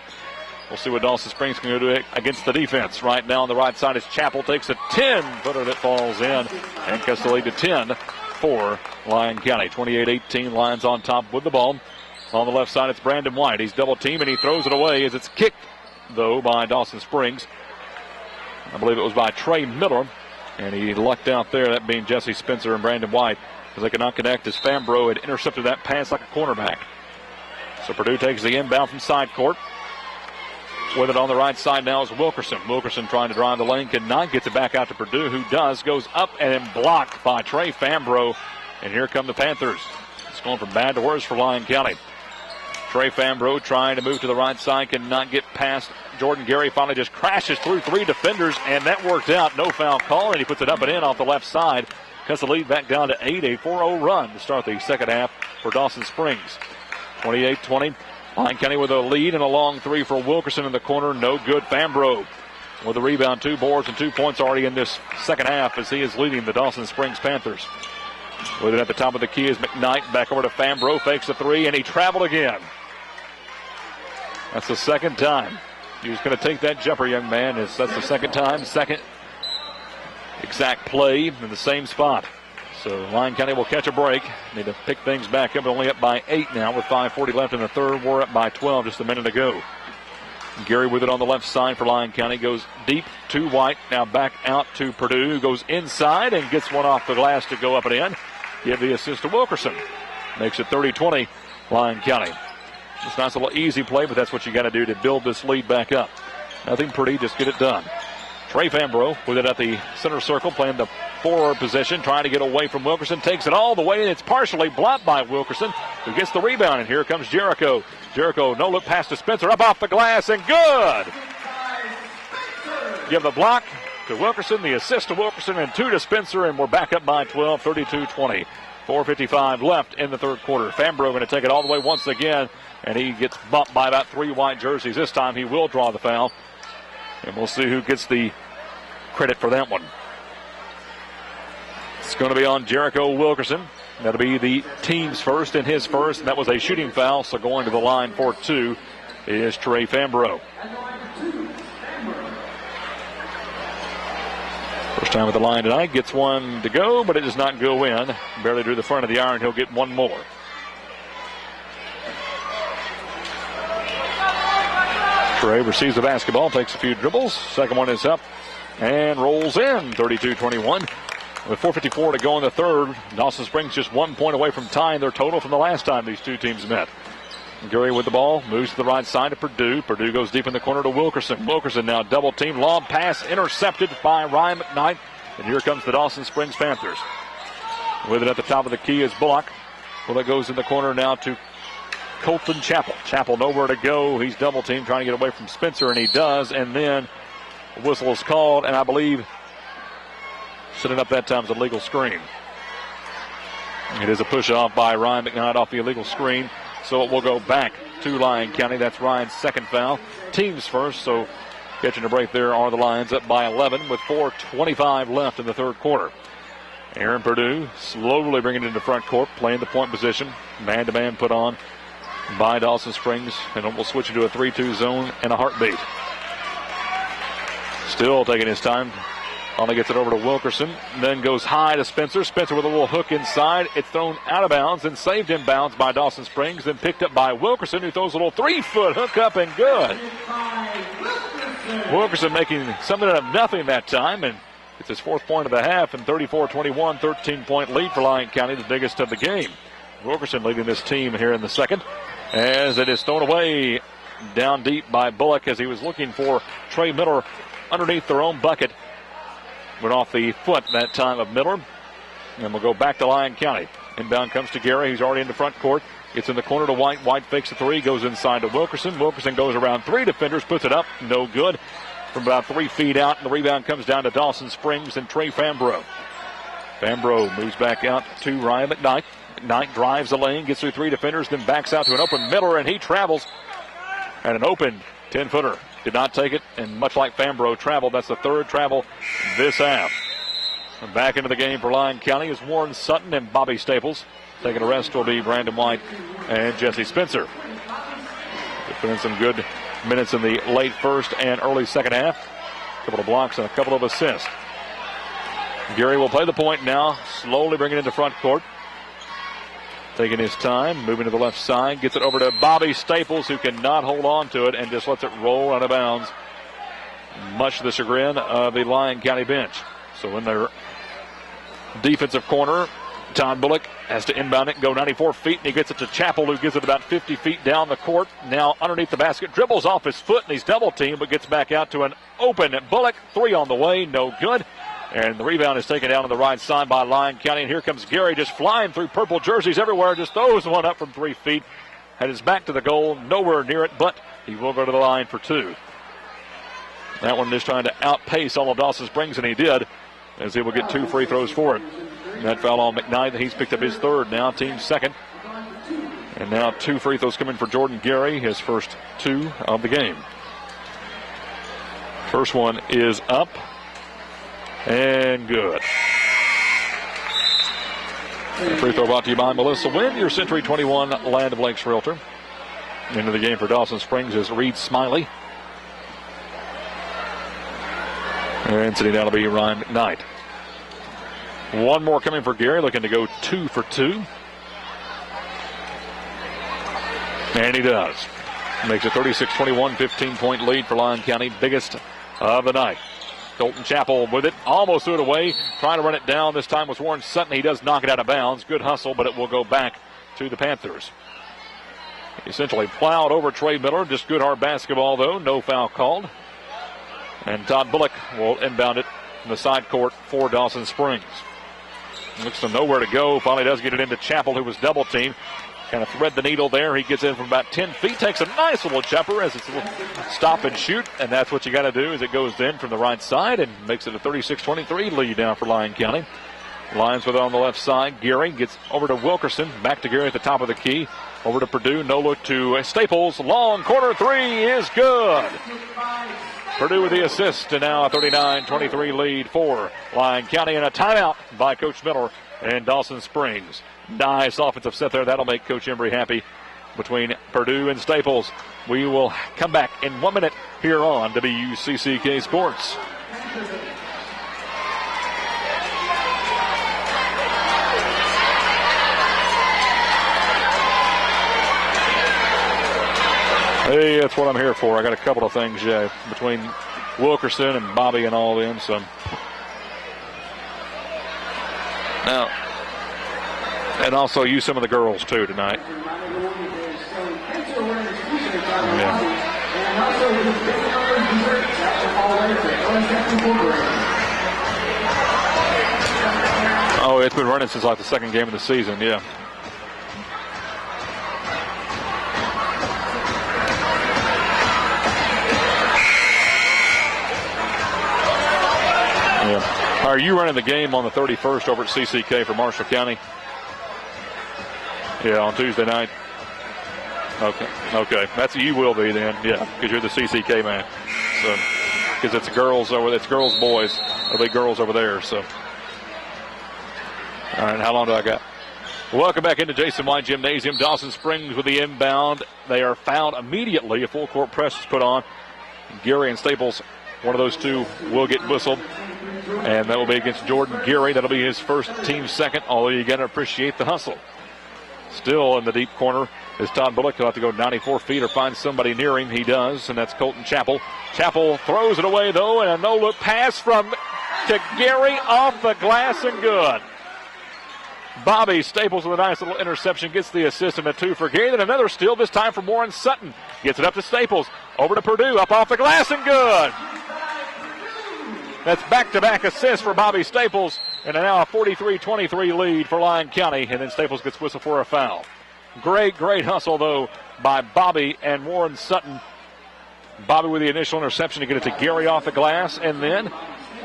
We'll see what Dawson Springs can do against the defense. Right now on the right side is Chappell. Takes a 10-footer that falls in and cuts the lead to 10 for Lyon County. 28-18, Lions on top with the ball. On the left side, it's Brandon White. He's double-teamed, and he throws it away as it's kicked, though, by Dawson Springs. I believe it was by Trey Miller, and he lucked out there, that being Jesse Spencer and Brandon White, because they could not connect as Fambro had intercepted that pass like a cornerback. So Purdue takes the inbound from side court. With it on the right side now is Wilkerson. Wilkerson trying to drive the lane, cannot get it back out to Purdue, who does, goes up and then blocked by Trey Fambro. And here come the Panthers. It's going from bad to worse for Lyon County. Trey Fambro trying to move to the right side, cannot get past Jordan Gary. Finally just crashes through 3 defenders, and that worked out. No foul call, and he puts it up and in off the left side. Cuts the lead back down to 8, a 4-0 run to start the second half for Dawson Springs. 28-20. Lyon County with a lead and a long 3 for Wilkerson in the corner. No good. Fambro with a rebound, 2 boards and 2 points already in this second half as he is leading the Dawson Springs Panthers. With it at the top of the key is McKnight. Back over to Fambro. Fakes a 3, and he traveled again. That's the second time. He was going to take that jumper, young man. That's the second time. Second exact play in the same spot. So Lyon County will catch a break. Need to pick things back up. Only up by 8 now with 5:40 left in the third. We're up by 12 just a minute ago. Gary with it on the left side for Lyon County. Goes deep to White. Now back out to Purdue. Goes inside and gets one off the glass to go up and in. Give the assist to Wilkerson. Makes it 30-20 Lyon County. It's not a little easy play, but that's what you got to do to build this lead back up. Nothing pretty, just get it done. Trey Fambro with it at the center circle, playing the forward position, trying to get away from Wilkerson. Takes it all the way, and it's partially blocked by Wilkerson, who gets the rebound. And here comes Jericho. Jericho, no look pass to Spencer, up off the glass, and good! Give the block to Wilkerson, the assist to Wilkerson, and 2 to Spencer, and we're back up by 12, 32-20. 4:55 left in the third quarter. Fambro going to take it all the way once again, and he gets bumped by about 3 white jerseys. This time he will draw the foul, and we'll see who gets the credit for that one. It's going to be on Jericho Wilkerson. That'll be the team's first and his first, and that was a shooting foul, so going to the line for 2 is Trey Fambro. First time at the line tonight, gets one to go, but it does not go in. Barely drew the front of the iron, he'll get one more. Trey receives the basketball, takes a few dribbles. Second one is up and rolls in, 32-21. With 4:54 to go in the third, Dawson Springs just 1 point away from tying their total from the last time these two teams met. Gary with the ball, moves to the right side to Purdue. Purdue goes deep in the corner to Wilkerson. Wilkerson now double team, long pass intercepted by Ryan McKnight. And here comes the Dawson Springs Panthers. With it at the top of the key is Bullock. Well, it goes in the corner now to Colton Chappell. Chappell nowhere to go. He's double teamed, trying to get away from Spencer, and he does. And then a whistle is called, and I believe setting up that time is a legal screen. It is a push off by Ryan McKnight off the illegal screen. So it will go back to Lyon County. That's Ryan's second foul. Team's first, so catching a break there are the Lions up by 11 with 4:25 left in the third quarter. Aaron Purdue slowly bringing it into front court, playing the point position. Man-to-man put on by Dawson Springs, and we'll switch into a 3-2 zone in a heartbeat. Still taking his time. Finally gets it over to Wilkerson, then goes high to Spencer. Spencer with a little hook inside. It's thrown out of bounds and saved in bounds by Dawson Springs, then picked up by Wilkerson, who throws a little 3-foot hook up and good. Wilkerson making something out of nothing that time, and it's his 4th point of the half, and 34-21, 13-point lead for Lyon County, the biggest of the game. Wilkerson leading this team here in the second, as it is thrown away down deep by Bullock as he was looking for Trey Miller underneath their own bucket. Went off the foot that time of Miller. And we'll go back to Lyon County. Inbound comes to Gary. He's already in the front court. Gets in the corner to White. White fakes a 3. Goes inside to Wilkerson. Wilkerson goes around 3 defenders. Puts it up. No good. From about 3 feet out. And the rebound comes down to Dawson Springs and Trey Fambro. Fambro moves back out to Ryan McKnight. McKnight drives the lane, gets through 3 defenders, then backs out to an open Miller, and he travels. And an open 10-footer. Did not take it, and much like Fambro traveled, that's the 3rd travel this half. And back into the game for Lyon County is Warren Sutton and Bobby Staples. Taking a rest will be Brandon White and Jesse Spencer. They put in some good minutes in the late first and early second half. A couple of blocks and a couple of assists. Gary will play the point now, slowly bringing it into front court. Taking his time, moving to the left side, gets it over to Bobby Staples, who cannot hold on to it and just lets it roll out of bounds, much to the chagrin of the Lyon County bench. So in their defensive corner, Todd Bullock has to inbound it and go 94 feet, and he gets it to Chappell, who gives it about 50 feet down the court. Now underneath the basket, dribbles off his foot, and he's double-teamed, but gets back out to an open Bullock. 3 on the way, no good. And the rebound is taken down on the right side by Lyon County, and here comes Gary just flying through purple jerseys everywhere, just throws one up from 3 feet. Had his back to the goal, nowhere near it, but he will go to the line for 2. That one just trying to outpace all of Dawson Springs, and he did, as he will get 2 free throws for it. And that foul on McKnight, he's picked up his 3rd now, team 2nd. And now 2 free throws coming for Jordan Gary, his first 2 of the game. First one is up and good. The free throw brought to you by Melissa Wynn, your Century 21 Land of Lakes Realtor. Into the game for Dawson Springs is Reed Smiley. And sitting down will be Ryan McKnight. One more coming for Gary, looking to go 2 for 2. And he does. Makes a 36-21, 15-point lead for Lyon County, biggest of the night. Colton Chappell with it, almost threw it away, trying to run it down. This time was Warren Sutton. He does knock it out of bounds. Good hustle, but it will go back to the Panthers. Essentially plowed over Trey Miller. Just good hard basketball, though. No foul called. And Todd Bullock will inbound it from the side court for Dawson Springs. Looks to nowhere to go. Finally does get it into Chappell, who was double teamed. Kind of thread the needle there. He gets in from about 10 feet. Takes a nice little jumper as it's a little stop and shoot. And that's what you got to do as it goes in from the right side and makes it a 36-23 lead now for Lyon County. Lions with it on the left side. Gary gets over to Wilkerson. Back to Gary at the top of the key. Over to Purdue. No look to Staples. Long corner 3 is good. Purdue with the assist, and now a 39-23 lead for Lyon County, and a timeout by Coach Miller and Dawson Springs. Nice offensive set there. That'll make Coach Embry happy between Purdue and Staples. We will come back in 1 minute here on WCCK Sports. Hey, that's what I'm here for. I got a couple of things, between Wilkerson and Bobby and all them. So now, and also use some of the girls too tonight. Yeah. Oh, it's been running since like the second game of the season. Yeah. Are you running the game on the 31st over at CCK for Marshall County? Yeah, on Tuesday night. Okay. You will be then. Yeah, because you're the CCK man. So, because it's girls boys. There'll be girls over there. So, all right. How long do I got? Welcome back into Jason White Gymnasium. Dawson Springs with the inbound. They are fouled immediately. A full court press is put on. Gary and Staples, one of those two, will get whistled. And that will be against Jordan Geary. That'll be his first, team second, although you got to appreciate the hustle. Still in the deep corner is Todd Bullock. He'll have to go 94 feet or find somebody near him. He does, and that's Colton Chappell. Chappell throws it away, though, and a no-look pass to Geary off the glass and good. Bobby Staples with a nice little interception, gets the assist and a 2 for Geary. Then another steal, this time from Warren Sutton. Gets it up to Staples. Over to Purdue, up off the glass and good. That's back-to-back assists for Bobby Staples, and now a 43-23 lead for Lyon County, and then Staples gets whistled for a foul. Great hustle, though, by Bobby and Warren Sutton. Bobby with the initial interception to get it to Gary off the glass, and then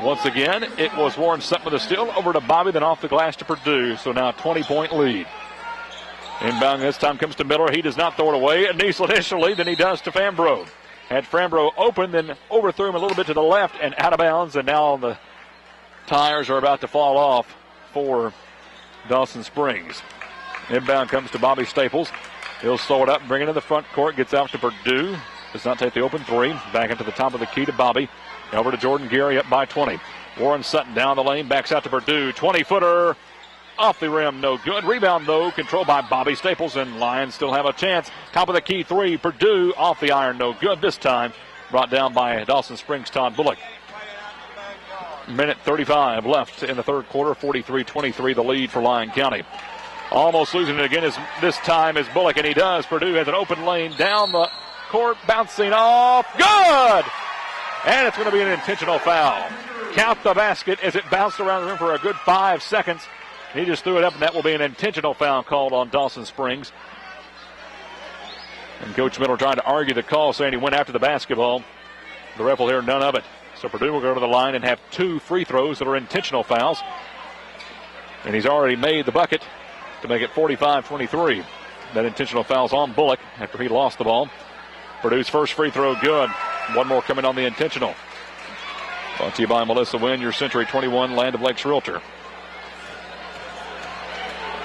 Once again, it was Warren Sutton with a steal over to Bobby, then off the glass to Purdue. So now a 20-point lead. Inbound this time comes to Miller. He does not throw it away. Niesel initially, then he does to Fambro. Had Fambro open, then overthrew him a little bit to the left and out of bounds. And now the tires are about to fall off for Dawson Springs. Inbound comes to Bobby Staples. He'll slow it up and bring it in the front court. Gets out to Purdue. Does not take the open three. Back into the top of the key to Bobby. Over to Jordan Gary up by 20. Warren Sutton down the lane. Backs out to Purdue. 20-footer. Off the rim. No good. Rebound, though. Controlled by Bobby Staples. And Lions still have a chance. Top of the key three. Purdue off the iron. No good. This time brought down by Dawson Springs' Todd Bullock. Minute 35 left in the third quarter. 43-23 the lead for Lyon County. Almost losing it again this time is Bullock, and he does. Purdue has an open lane down the court, bouncing off. Good! And it's going to be an intentional foul. Count the basket as it bounced around the rim for a good 5 seconds. He just threw it up, and that will be an intentional foul called on Dawson Springs. And Coach Miller trying to argue the call, saying he went after the basketball. The ref will hear none of it. So Purdue will go to the line and have 2 free throws that are intentional fouls. And he's already made the bucket to make it 45-23. That intentional foul's on Bullock after he lost the ball. Purdue's first free throw good. One more coming on the intentional. Brought to you by Melissa Wynn, your Century 21 Land of Lakes Realtor.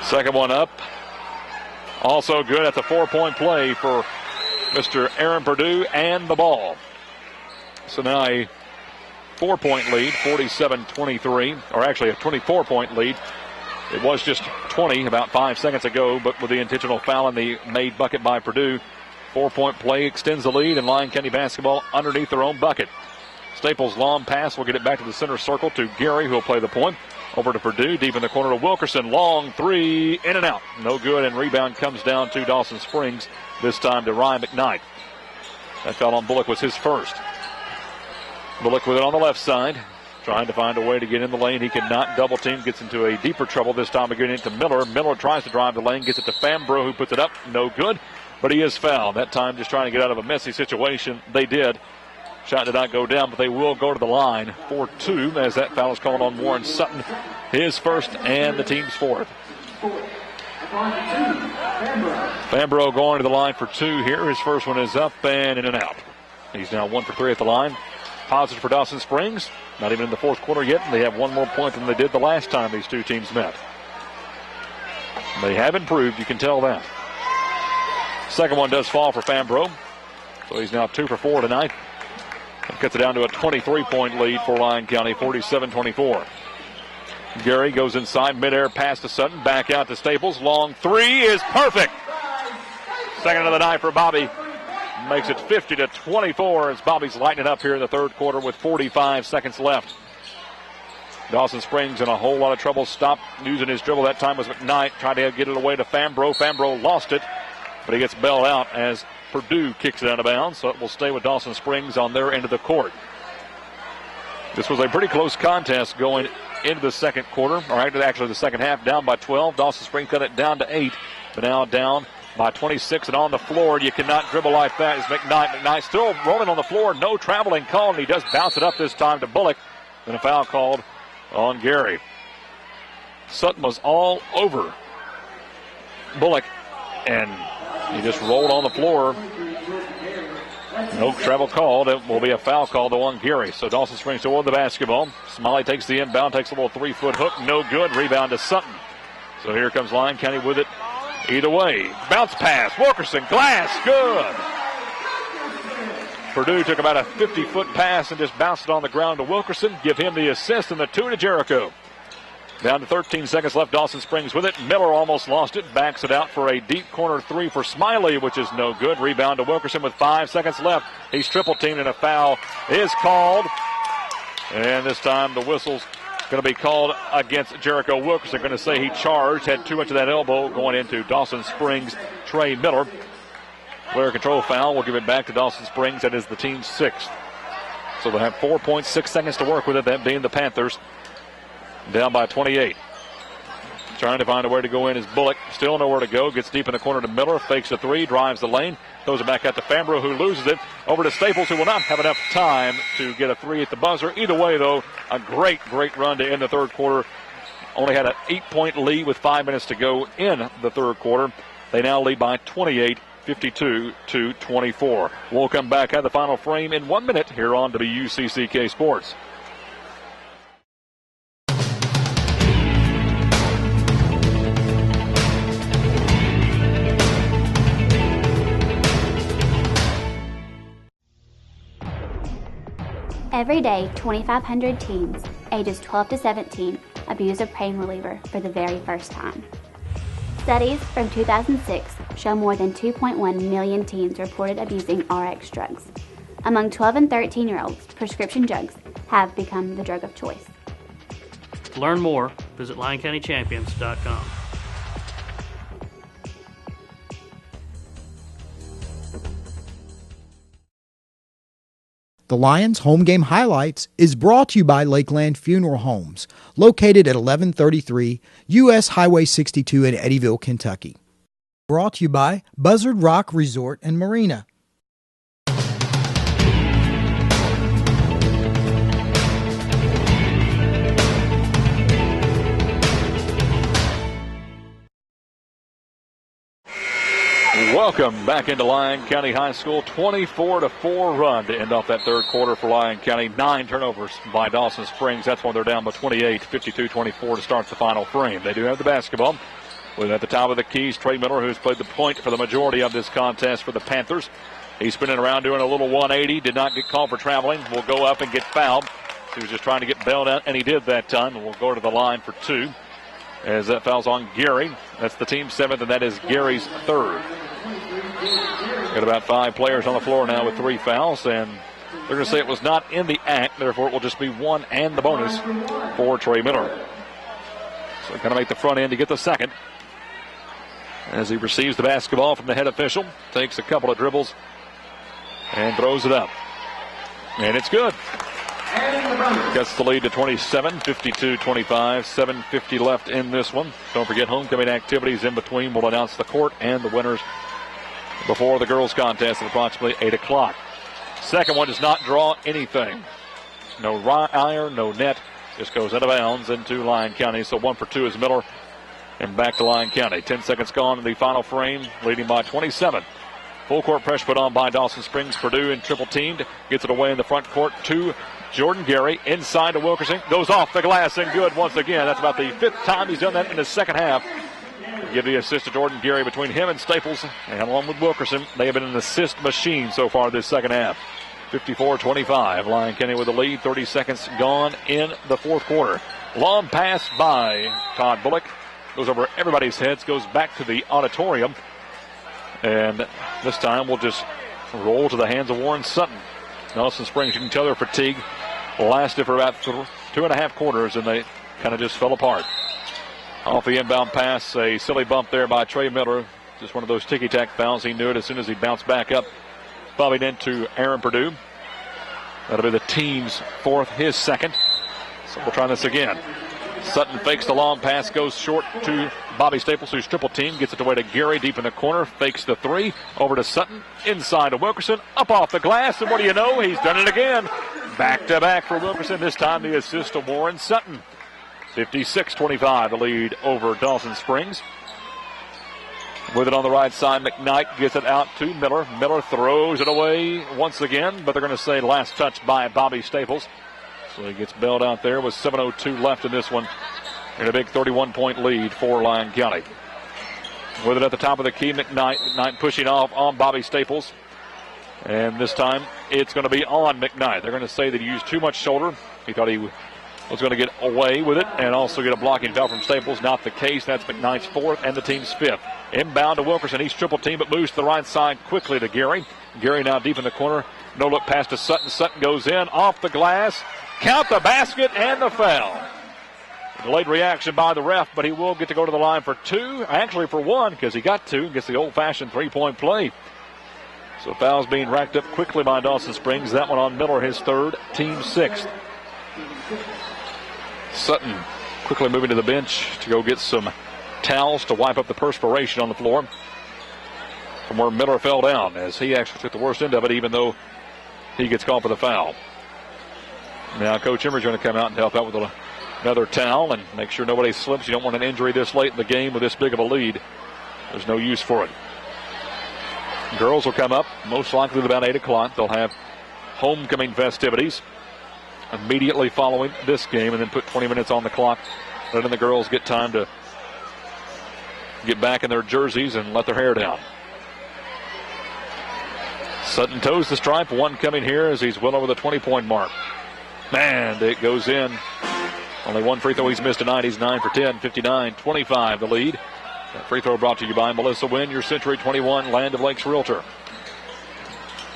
Second one up. Also good at the 4-point play for Mr. Aaron Purdue and the ball. So now a 4-point lead, 47-23, or actually a 24-point lead. It was just 20 about 5 seconds ago, but with the intentional foul and the made bucket by Purdue, 4-point play extends the lead, and Lyon County basketball underneath their own bucket. Staples' long pass will get it back to the center circle to Gary, who will play the point. Over to Purdue, deep in the corner to Wilkerson. Long three, in and out. No good, and rebound comes down to Dawson Springs, this time to Ryan McKnight. That foul on Bullock was his first. Bullock with it on the left side, trying to find a way to get in the lane. He cannot double team, gets into a deeper trouble this time again into Miller. Miller tries to drive the lane, gets it to Fambro, who puts it up. No good, but he is fouled. That time just trying to get out of a messy situation. They did. Shot did not go down, but they will go to the line for 2 as that foul is called on Warren Sutton. His first and the team's fourth. Fambro going to the line for 2 here. His first one is up and in and out. He's now 1 for 3 at the line. Positive for Dawson Springs. Not even in the fourth quarter yet, and they have 1 more point than they did the last time these 2 teams met. They have improved, you can tell that. Second one does fall for Fambro, so he's now 2 for 4 tonight. That cuts it down to a 23-point lead for Lyon County, 47-24. Gary goes inside, midair pass to Sutton, back out to Staples. Long three is perfect. Second of the night for Bobby. Makes it 50-24 as Bobby's lighting it up here in the third quarter with 45 seconds left. Dawson Springs in a whole lot of trouble. Stopped using his dribble. That time was McKnight. Tried to get it away to Fambro. Fambro lost it, but he gets bailed out as Purdue kicks it out of bounds, so it will stay with Dawson Springs on their end of the court. This was a pretty close contest going into the second quarter, or actually the second half, down by 12. Dawson Springs cut it down to 8, but now down by 26 and on the floor. You cannot dribble like that. Is McKnight. McKnight still rolling on the floor. No traveling call, and he does bounce it up this time to Bullock. Then a foul called on Gary. Sutton was all over Bullock, and he just rolled on the floor. No travel called. It will be a foul called on Gary. So Dawson Springs toward the basketball. Smiley takes the inbound, takes a little 3-foot hook. No good. Rebound to Sutton. So here comes Lyon County with it. Either way. Bounce pass. Wilkerson. Glass. Good. Purdue took about a 50-foot pass and just bounced it on the ground to Wilkerson. Give him the assist and the 2 to Jericho. Down to 13 seconds left. Dawson Springs with it. Miller almost lost it. Backs it out for a deep corner 3 for Smiley, which is no good. Rebound to Wilkerson with 5 seconds left. He's triple teamed and a foul is called. And this time the whistle's going to be called against Jericho Wilkerson. Going to say he charged. Had too much of that elbow going into Dawson Springs' Trey Miller. Player control foul. We'll give it back to Dawson Springs. That is the team's 6th. So they'll have 4.6 seconds to work with it, that being the Panthers. Down by 28. Trying to find a way to go in is Bullock. Still nowhere to go. Gets deep in the corner to Miller. Fakes a three. Drives the lane. Throws it back out to Fambro, who loses it. Over to Staples, who will not have enough time to get a three at the buzzer. Either way, though, a great run to end the third quarter. Only had an 8-point lead with 5 minutes to go in the third quarter. They now lead by 28, 52-24. We'll come back at the final frame in 1 minute here on WCCK Sports. Every day, 2,500 teens, ages 12 to 17, abuse a pain reliever for the very first time. Studies from 2006 show more than 2.1 million teens reported abusing RX drugs. Among 12 and 13-year-olds, prescription drugs have become the drug of choice. To learn more, visit LyonCountyChampions.com. The Lions Home Game Highlights is brought to you by Lakeland Funeral Homes, located at 1133 U.S. Highway 62 in Eddyville, Kentucky. Brought to you by Buzzard Rock Resort and Marina. Welcome back into Lyon County High School. 24-4 run to end off that third quarter for Lyon County. 9 turnovers by Dawson Springs. That's when they're down by 28, 52-24 to start the final frame. They do have the basketball. With at the top of the keys, Trey Miller, who's played the point for the majority of this contest for the Panthers. He's spinning around doing a little 180. Did not get called for traveling. Will go up and get fouled. He was just trying to get bailed out, and he did that time. And will go to the line for 2. As that foul's on Gary. That's the team's 7th, and that is Gary's 3rd. Got about 5 players on the floor now with 3 fouls, and they're going to say it was not in the act, therefore it will just be 1 and the bonus for Trey Miller. So going to make the front end to get the 2nd. As he receives the basketball from the head official, takes a couple of dribbles and throws it up. And it's good. Gets the lead to 27, 52-25, 7:50 left in this one. Don't forget, homecoming activities in between. We'll announce the court and the winners before the girls' contest at approximately 8 o'clock. Second one does not draw anything. No iron, no net. Just goes out of bounds into Lyon County. So 1 for 2 is Miller. And back to Lyon County. 10 seconds gone in the final frame, leading by 27. Full court pressure put on by Dawson Springs. Purdue in triple teamed. Gets it away in the front court to Jordan Gary. Inside to Wilkerson. Goes off the glass and good once again. That's about the 5th time he's done that in the second half. Give the assist to Jordan Gary between him and Staples. And along with Wilkerson, they have been an assist machine so far this second half. 54-25. Lyon County with the lead. 30 seconds gone in the fourth quarter. Long pass by Todd Bullock. Goes over everybody's heads. Goes back to the auditorium. And this time we'll just roll to the hands of Warren Sutton. Dawson Springs, you can tell their fatigue lasted for about 2.5 quarters, and they kind of just fell apart. Off the inbound pass, a silly bump there by Trey Miller. Just one of those ticky-tack fouls. He knew it as soon as he bounced back up. Bobbing into Aaron Purdue. That'll be the team's 4th, his 2nd. So we'll try this again. Sutton fakes the long pass, goes short to Bobby Staples, who's triple team. Gets it away to Gary deep in the corner. Fakes the 3. Over to Sutton. Inside to Wilkerson. Up off the glass. And what do you know? He's done it again. Back-to-back for Wilkerson. This time the assist to Warren Sutton. 56-25, the lead over Dawson Springs. With it on the right side, McKnight gets it out to Miller. Miller throws it away once again, but they're going to say last touch by Bobby Staples. So he gets bailed out there with 7:02 left in this one. And a big 31-point lead for Lyon County. With it at the top of the key, McKnight pushing off on Bobby Staples. And this time it's going to be on McKnight. They're going to say that he used too much shoulder. He thought he was going to get away with it and also get a blocking foul from Staples. Not the case. That's McKnight's 4th and the team's 5th. Inbound to Wilkerson. He's triple team, but moves to the right side quickly to Gary. Gary now deep in the corner. No look pass to Sutton. Sutton goes in off the glass. Count the basket and the foul. Delayed reaction by the ref, but he will get to go to the line for 2. Actually for 1, because he got 2. Gets the old-fashioned 3-point play. So fouls being racked up quickly by Dawson Springs. That one on Miller, his 3rd, team 6th. Sutton quickly moving to the bench to go get some towels to wipe up the perspiration on the floor from where Miller fell down, as he actually took the worst end of it, even though he gets called for the foul. Now Coach Emery's going to come out and help out with another towel and make sure nobody slips. You don't want an injury this late in the game with this big of a lead. There's no use for it. Girls will come up most likely at about 8 o'clock. They'll have homecoming festivities immediately following this game and then put 20 minutes on the clock, letting the girls get time to get back in their jerseys and let their hair down. Sutton toes the stripe. One coming here as he's well over the 20-point mark. And it goes in. Only one free throw he's missed tonight. He's 9 for 10, 59-25 the lead. That free throw brought to you by Melissa Wynn, your Century 21 Land of Lakes Realtor.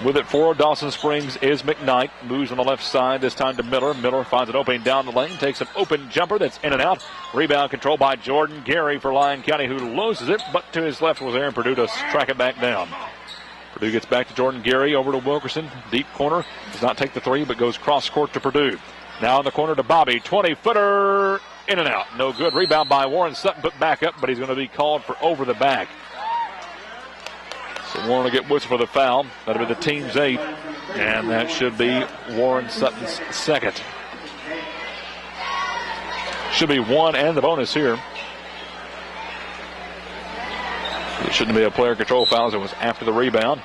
With it for Dawson Springs is McKnight. Moves on the left side, this time to Miller. Miller finds an opening down the lane, takes an open jumper that's in and out. Rebound controlled by Jordan Gary for Lyon County, who loses it, but to his left was Aaron Purdue to track it back down. Purdue gets back to Jordan Gary, over to Wilkerson. Deep corner, does not take the three, but goes cross court to Purdue. Now in the corner to Bobby, 20-footer, in and out. No good. Rebound by Warren Sutton, put back up, but he's going to be called for over the back. So Warren will get whistled for the foul. That'll be the team's 8, and that should be Warren Sutton's second. Should be 1 and the bonus here. It shouldn't be a player control foul as it was after the rebound.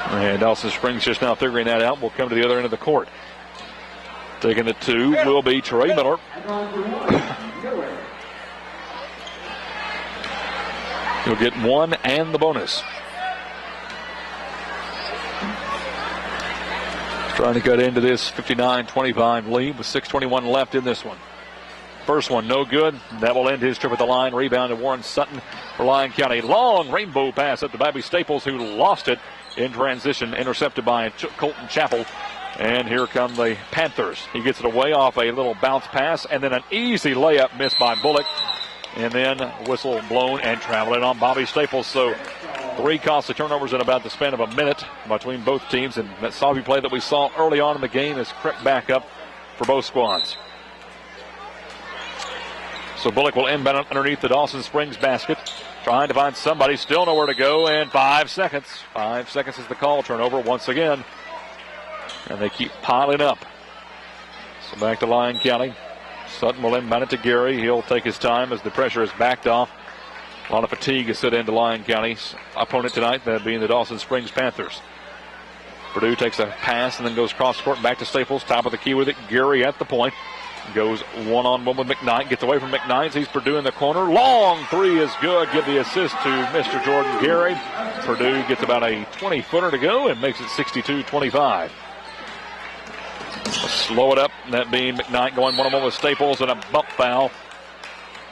And Dawson Springs just now figuring that out. We'll come to the other end of the court. Taking the 2 will be Trey Miller. He'll get 1 and the bonus. Trying to cut into this 59-25 lead with 6:21 left in this one. First one, no good. That will end his trip at the line. Rebound to Warren Sutton for Lyon County. Long rainbow pass up to Bobby Staples, who lost it in transition. Intercepted by Colton Chappell. And here come the Panthers. He gets it away off a little bounce pass, and then an easy layup missed by Bullock. And then whistle blown and traveling on Bobby Staples. So 3 costly turnovers in about the span of a minute between both teams. And that sloppy play that we saw early on in the game has crept back up for both squads. So Bullock will inbound underneath the Dawson Springs basket. Trying to find somebody, still nowhere to go, and 5 seconds. 5 seconds is the call. Turnover once again. And they keep piling up. So back to Lyon County. Sutton will inbound it to Gary. He'll take his time as the pressure is backed off. A lot of fatigue is set into Lyon County's opponent tonight, that being the Dawson Springs Panthers. Purdue takes a pass and then goes cross court back to Staples. Top of the key with it. Gary at the point. Goes one-on-one with McKnight. Gets away from McKnight. He's Purdue in the corner. Long 3 is good. Give the assist to Mr. Jordan Gary. Purdue gets about a 20-footer to go and makes it 62-25. Slow it up. That being McKnight going one-on-one with Staples, and a bump foul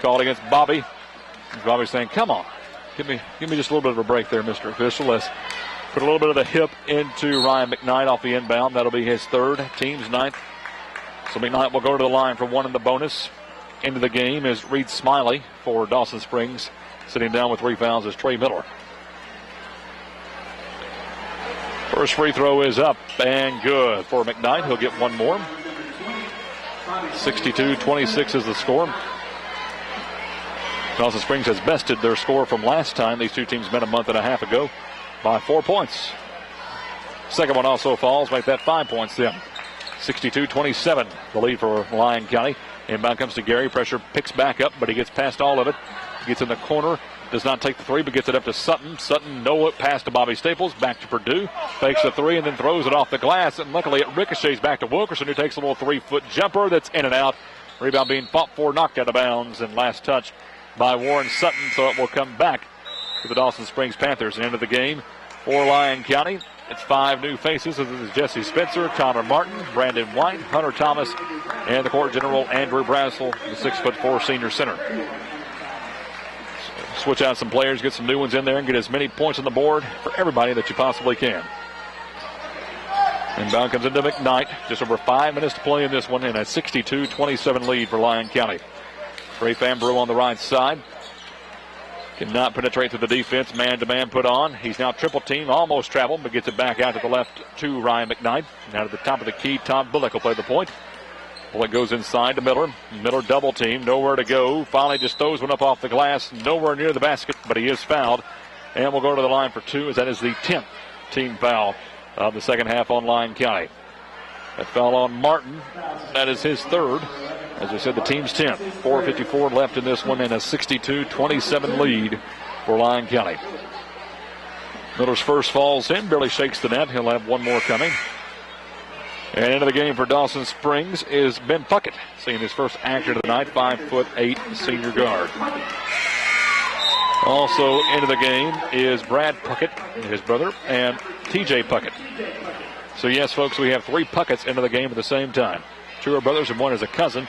called against Bobby. Bobby's saying, come on. Give me just a little bit of a break there, Mr. Official. Let's put a little bit of the hip into Ryan McKnight off the inbound. That'll be his 3rd, team's 9th. So McKnight will go to the line for 1 in the bonus. Into the game is Reed Smiley for Dawson Springs. Sitting down with 3 fouls is Trey Miller. First free throw is up and good for McKnight. He'll get 1 more. 62-26 is the score. Dawson Springs has bested their score from last time these two teams met a month and a half ago by 4 points. Second one also falls, make that 5 points then. 62-27, the lead for Lyon County. Inbound comes to Gary. Pressure picks back up, but he gets past all of it. Gets in the corner. Does not take the 3, but gets it up to Sutton. Sutton, no pass to Bobby Staples. Back to Purdue. Fakes the 3 and then throws it off the glass. And luckily it ricochets back to Wilkerson, who takes a little 3-foot jumper that's in and out. Rebound being fought for, knocked out of bounds. And last touch by Warren Sutton. So it will come back to the Dawson Springs Panthers. And end of the game for Lyon County. It's 5 new faces. This is Jesse Spencer, Connor Martin, Brandon White, Hunter Thomas, and the court general Andrew Brassel, the 6'4" senior center. So switch out some players, get some new ones in there, and get as many points on the board for everybody that you possibly can. Inbound comes into McKnight. Just over 5 minutes to play in this one, and a 62-27 lead for Lyon County. Trey Fambrew on the right side. Cannot penetrate through the defense. Man-to-man put on. He's now triple team, almost traveled, but gets it back out to the left to Ryan McKnight. Now to the top of the key, Tom Bullock will play the point. Bullock goes inside to Miller. Miller double team, nowhere to go. Finally just throws one up off the glass, nowhere near the basket, but he is fouled. And we'll go to the line for 2, as that is the 10th team foul of the second half on Lyon County. That foul on Martin, that is his 3rd. As we said, the team's 10th. 4:54 left in this one, and a 62-27 lead for Lyon County. Miller's first falls in, barely shakes the net. He'll have one more coming. And into the game for Dawson Springs is Ben Puckett, seeing his first action of the night, 5'8" senior guard. Also into the game is Brad Puckett, his brother, and TJ Puckett. So yes, folks, we have 3 Pucketts into the game at the same time. 2 are brothers and 1 is a cousin.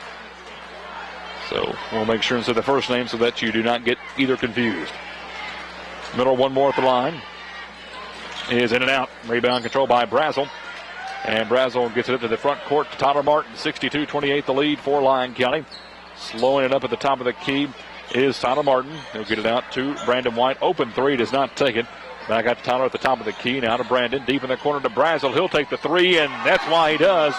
So we'll make sure and say the first name so that you do not get either confused. Miller one more at the line. Is in and out. Rebound controlled by Brazel. And Brazel gets it up to the front court to Tyler Martin. 62-28 the lead for Lyon County. Slowing it up at the top of the key is Tyler Martin. He'll get it out to Brandon White. Open 3, does not take it. Back out to Tyler at the top of the key. Now to Brandon. Deep in the corner to Brazel. He'll take the 3, and that's why he does.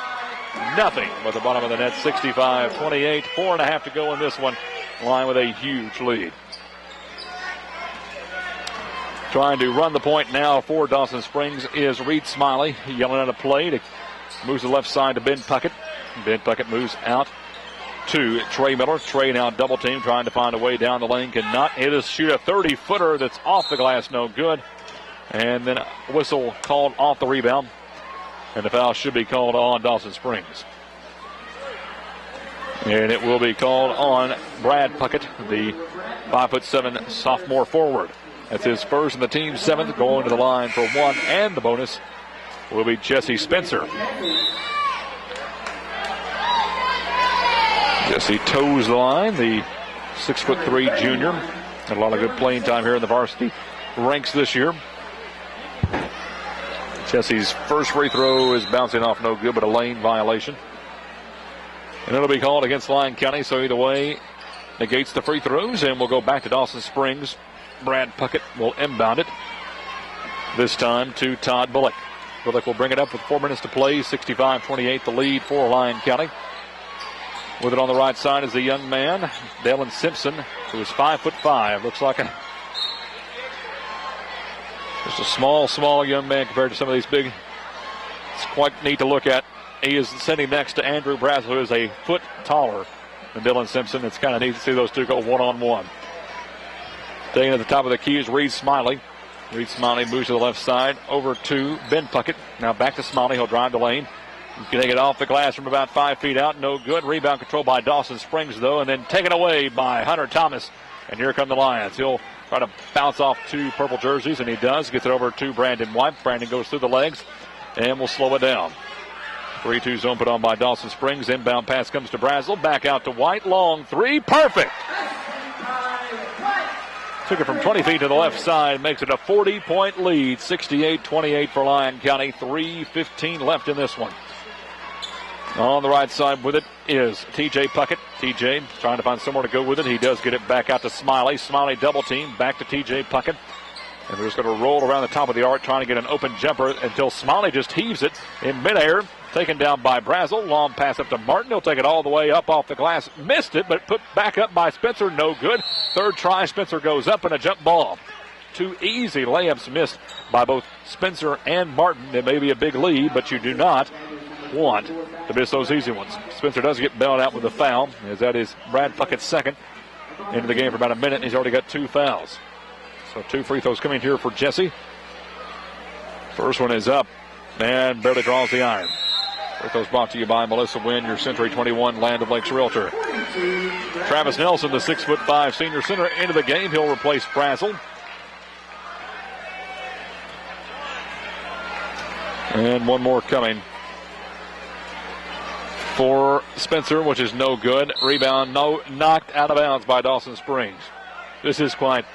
Nothing but the bottom of the net. 65-28. 4.5 to go in this one. Lyon with a huge lead. Trying to run the point now for Dawson Springs is Reed Smiley. Yelling at a play. Moves to the left side to Ben Puckett. Ben Puckett moves out to Trey Miller. Trey now double team, trying to find a way down the lane. Cannot hit us. Shoot a 30-footer that's off the glass. No good. And then a whistle called off the rebound. And the foul should be called on Dawson Springs. And it will be called on Brad Puckett, the 5'7" sophomore forward. That's his first and the team's 7th. Going to the line for 1, and the bonus will be Jesse Spencer. Jesse toes the line, the 6'3" junior. Had a lot of good playing time here in the varsity ranks this year. Jesse's first free throw is bouncing off no good, but a lane violation. And it'll be called against Lyon County, so either way negates the free throws, and we'll go back to Dawson Springs. Brad Puckett will inbound it, this time to Todd Bullock. Bullock will bring it up with 4 minutes to play. 65-28 the lead for Lyon County. With it on the right side is the young man, Dalen Simpson, who is 5'5". Looks like just a small young man compared to some of these big. It's quite neat to look at. He is sitting next to Andrew Brazel, who is a foot taller than Dylan Simpson. It's kind of neat to see those two go one-on-one. Staying at the top of the key is Reed Smiley. Reed Smiley moves to the left side over to Ben Puckett. Now back to Smiley. He'll drive the lane. He can take it off the glass from about 5 feet out. No good. Rebound controlled by Dawson Springs, though, and then taken away by Hunter Thomas. And here come the Lions. He'll try to bounce off 2 purple jerseys, and he does. Gets it over to Brandon White. Brandon goes through the legs, and will slow it down. 3-2 zone put on by Dawson Springs. Inbound pass comes to Brazel. Back out to White. Long 3. Perfect. Took it from 20 feet to the left side. Makes it a 40-point lead. 68-28 for Lyon County. 3:15 left in this one. On the right side with it is TJ Puckett. TJ trying to find somewhere to go with it. He does get it back out to Smiley. Smiley double team. Back to TJ Puckett. And they're just going to roll around the top of the arc trying to get an open jumper until Smiley just heaves it in midair. Taken down by Brazel. Long pass up to Martin. He'll take it all the way up off the glass. Missed it, but put back up by Spencer. No good. Third try. Spencer goes up and a jump ball. 2 easy layups missed by both Spencer and Martin. It may be a big lead, but you do not want to miss those easy ones. Spencer does get bailed out with a foul, as that is Brad Puckett's second. Into the game for about a minute, and he's already got 2 fouls. So 2 free throws coming here for Jesse. First one is up, and barely draws the iron. Free throws brought to you by Melissa Wynn, your Century 21 Land of Lakes Realtor. Travis Nelson, the 6'5" senior center, into the game. He'll replace Brazel. And one more coming for Spencer, which is no good. Rebound knocked out of bounds by Dawson Springs. This is quite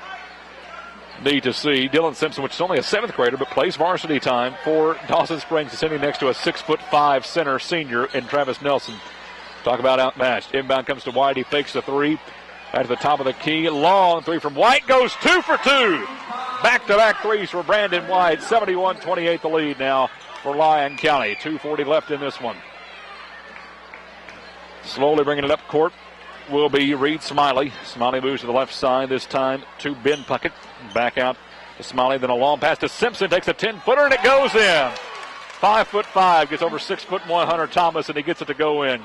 neat to see. Dylan Simpson, which is only a 7th grader, but plays varsity time for Dawson Springs, is sitting next to a 6'5" center senior in Travis Nelson. Talk about outmatched. Inbound comes to White. He fakes the 3 at the top of the key. Long 3 from White. Goes 2 for 2. Back-to-back 3s for Brandon White. 71-28 the lead now for Lyon County. 2:40 left in this one. Slowly bringing it up court will be Reed Smiley. Smiley moves to the left side this time to Ben Puckett. Back out to Smiley, then a long pass to Simpson. Takes a 10-footer, and it goes in. 5'5", gets over 6'1" Hunter Thomas, and he gets it to go in.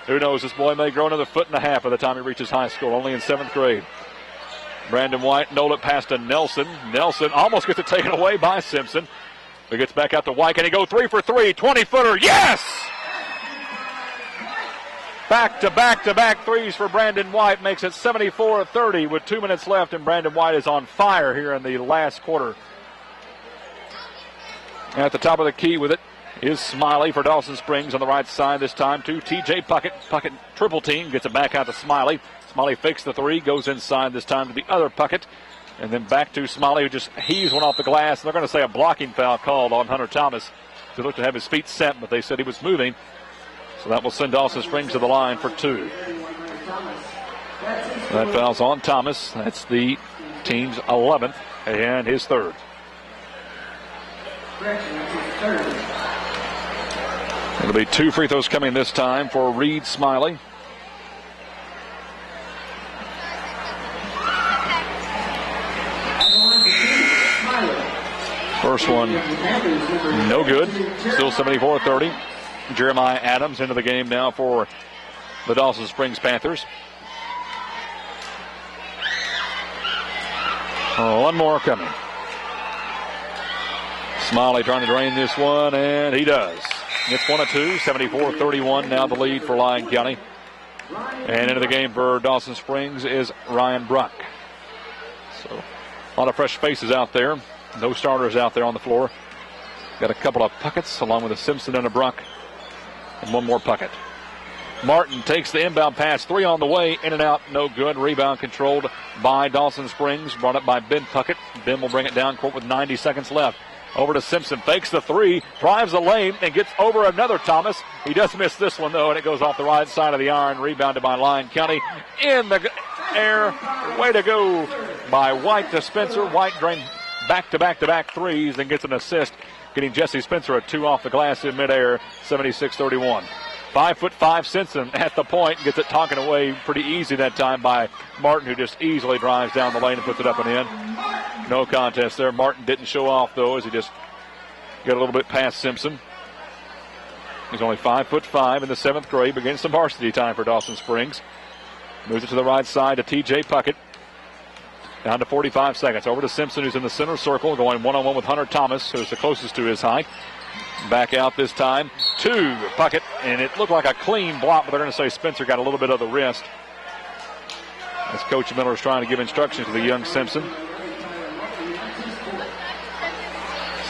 Who knows, this boy may grow another 1.5 feet by the time he reaches high school, only in 7th grade. Brandon White knolled it past to Nelson. Nelson almost gets it taken away by Simpson. But gets back out to White. Can he go 3 for 3? 20-footer, yes! Back-to-back threes for Brandon White. Makes it 74-30 with 2 minutes left, and Brandon White is on fire here in the last quarter. At the top of the key with it is Smiley for Dawson Springs on the right side this time to T.J. Puckett. Puckett triple team, gets it back out to Smiley. Smiley fakes the three, goes inside this time to the other Puckett. And then back to Smiley, who just heaves one off the glass. They're going to say a blocking foul called on Hunter Thomas. He looked to have his feet set, but they said he was moving. So that will send Dawson Springs to the line for 2. That foul's on Thomas. That's the team's 11th and his 3rd. It'll be 2 free throws coming this time for Reed Smiley. First one, no good. Still 74-30. Jeremiah Adams into the game now for the Dawson Springs Panthers. One more coming. Smiley trying to drain this one, and he does. It's 1 of 2, 74-31 now the lead for Lyon County. And into the game for Dawson Springs is Ryan Bruck. So a lot of fresh faces out there. No starters out there on the floor. Got a couple of Puckets along with a Simpson and a Bruck. And one more Puckett. Martin takes the inbound pass. 3 on the way. In and out. No good. Rebound controlled by Dawson Springs. Brought up by Ben Puckett. Ben will bring it down court with 90 seconds left. Over to Simpson. Fakes the 3. Drives the lane and gets over another Thomas. He does miss this one, though, and it goes off the right side of the iron. Rebounded by Lyon County. In the air. Way to go by White to Spencer. White drained back-to-back threes and gets an assist, getting Jesse Spencer a 2 off the glass in midair, 76-31. 5'5" Simpson at the point, gets it talking away pretty easy that time by Martin, who just easily drives down the lane and puts it up and in. No contest there. Martin didn't show off, though, as he just got a little bit past Simpson. He's only 5'5" in the 7th grade, beginning some varsity time for Dawson Springs. Moves it to the right side to T.J. Puckett. Down to 45 seconds. Over to Simpson, who's in the center circle, going one-on-one with Hunter Thomas, who's the closest to his height. Back out this time to Puckett, and it looked like a clean block, but they're going to say Spencer got a little bit of the wrist. As Coach Miller is trying to give instructions to the young Simpson.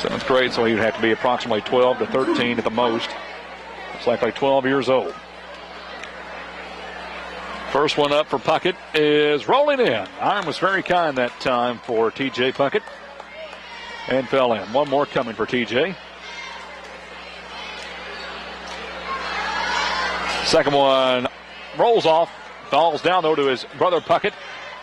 7th grade, so he would have to be approximately 12 to 13 at the most. Looks like 12 years old. First one up for Puckett is rolling in. Iron was very kind that time for T.J. Puckett. And fell in. One more coming for T.J. Second one rolls off. Falls down, though, to his brother Puckett.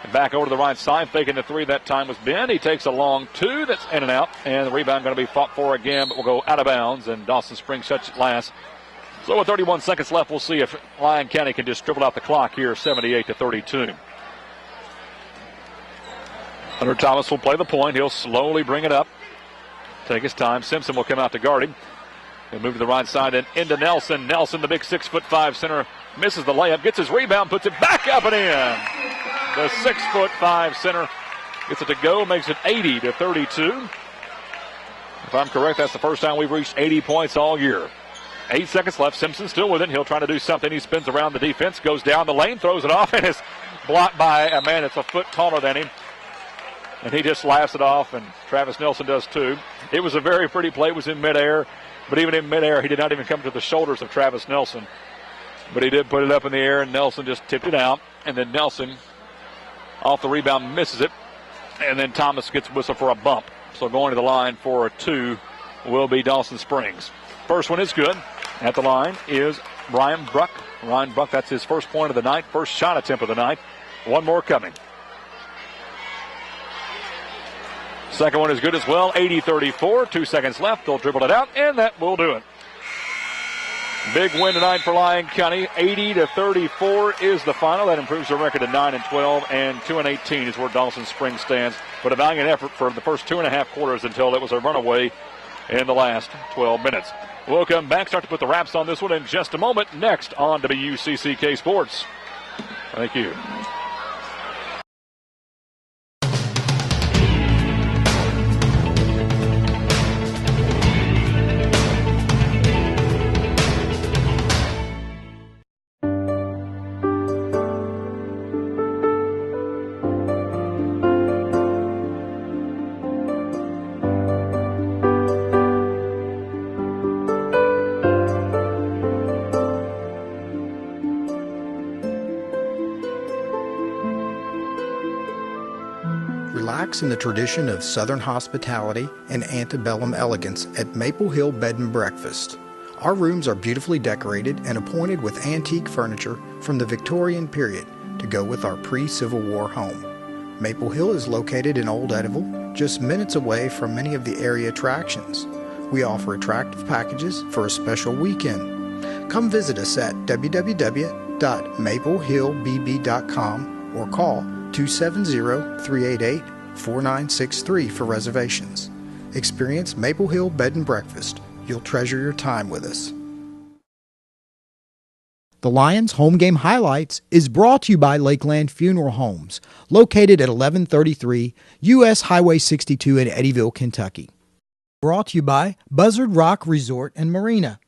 And back over to the right side. Faking the 3 that time was Ben. He takes a long 2 that's in and out. And the rebound going to be fought for again, but will go out of bounds. And Dawson Springs shuts it last. So with 31 seconds left, we'll see if Lyon County can just dribble out the clock here, 78-32. Hunter Thomas will play the point. He'll slowly bring it up. Take his time. Simpson will come out to guard him. He'll move to the right side and into Nelson. Nelson, the big 6'5" center, misses the layup, gets his rebound, puts it back up and in. The 6'5" center gets it to go, makes it 80-32. If I'm correct, that's the first time we've reached 80 points all year. 8 seconds left. Simpson still with it. He'll try to do something. He spins around the defense, goes down the lane, throws it off, and is blocked by a man that's a foot taller than him. And he just laughs it off, and Travis Nelson does too. It was a very pretty play. It was in midair, but even in midair, he did not even come to the shoulders of Travis Nelson. But he did put it up in the air, and Nelson just tipped it out. And then Nelson, off the rebound, misses it. And then Thomas gets whistled for a bump. So going to the line for a 2 will be Dawson Springs. First one is good. At the line is Ryan Bruck. Ryan Bruck, that's his first point of the night, first shot attempt of the night. One more coming. Second one is good as well, 80-34. 2 seconds left. They'll dribble it out, and that will do it. Big win tonight for Lyon County. 80-34 is the final. That improves their record to 9-12, and 2-18 is where Dawson Springs stands. But a valiant effort for the first 2.5 quarters until it was a runaway in the last 12 minutes. We'll come back, start to put the wraps on this one in just a moment. Next on WCCK Sports. Thank you. Relax in the tradition of Southern hospitality and antebellum elegance at Maple Hill Bed and Breakfast. Our rooms are beautifully decorated and appointed with antique furniture from the Victorian period to go with our pre-Civil War home. Maple Hill is located in Old Eddyville, just minutes away from many of the area attractions. We offer attractive packages for a special weekend. Come visit us at www.maplehillbb.com or call 270-388-4963 for reservations. Experience Maple Hill Bed and Breakfast. You'll treasure your time with us. The Lions Home Game Highlights is brought to you by Lakeland Funeral Homes, located at 1133 U.S. Highway 62 in Eddyville, Kentucky. Brought to you by Buzzard Rock Resort and Marina,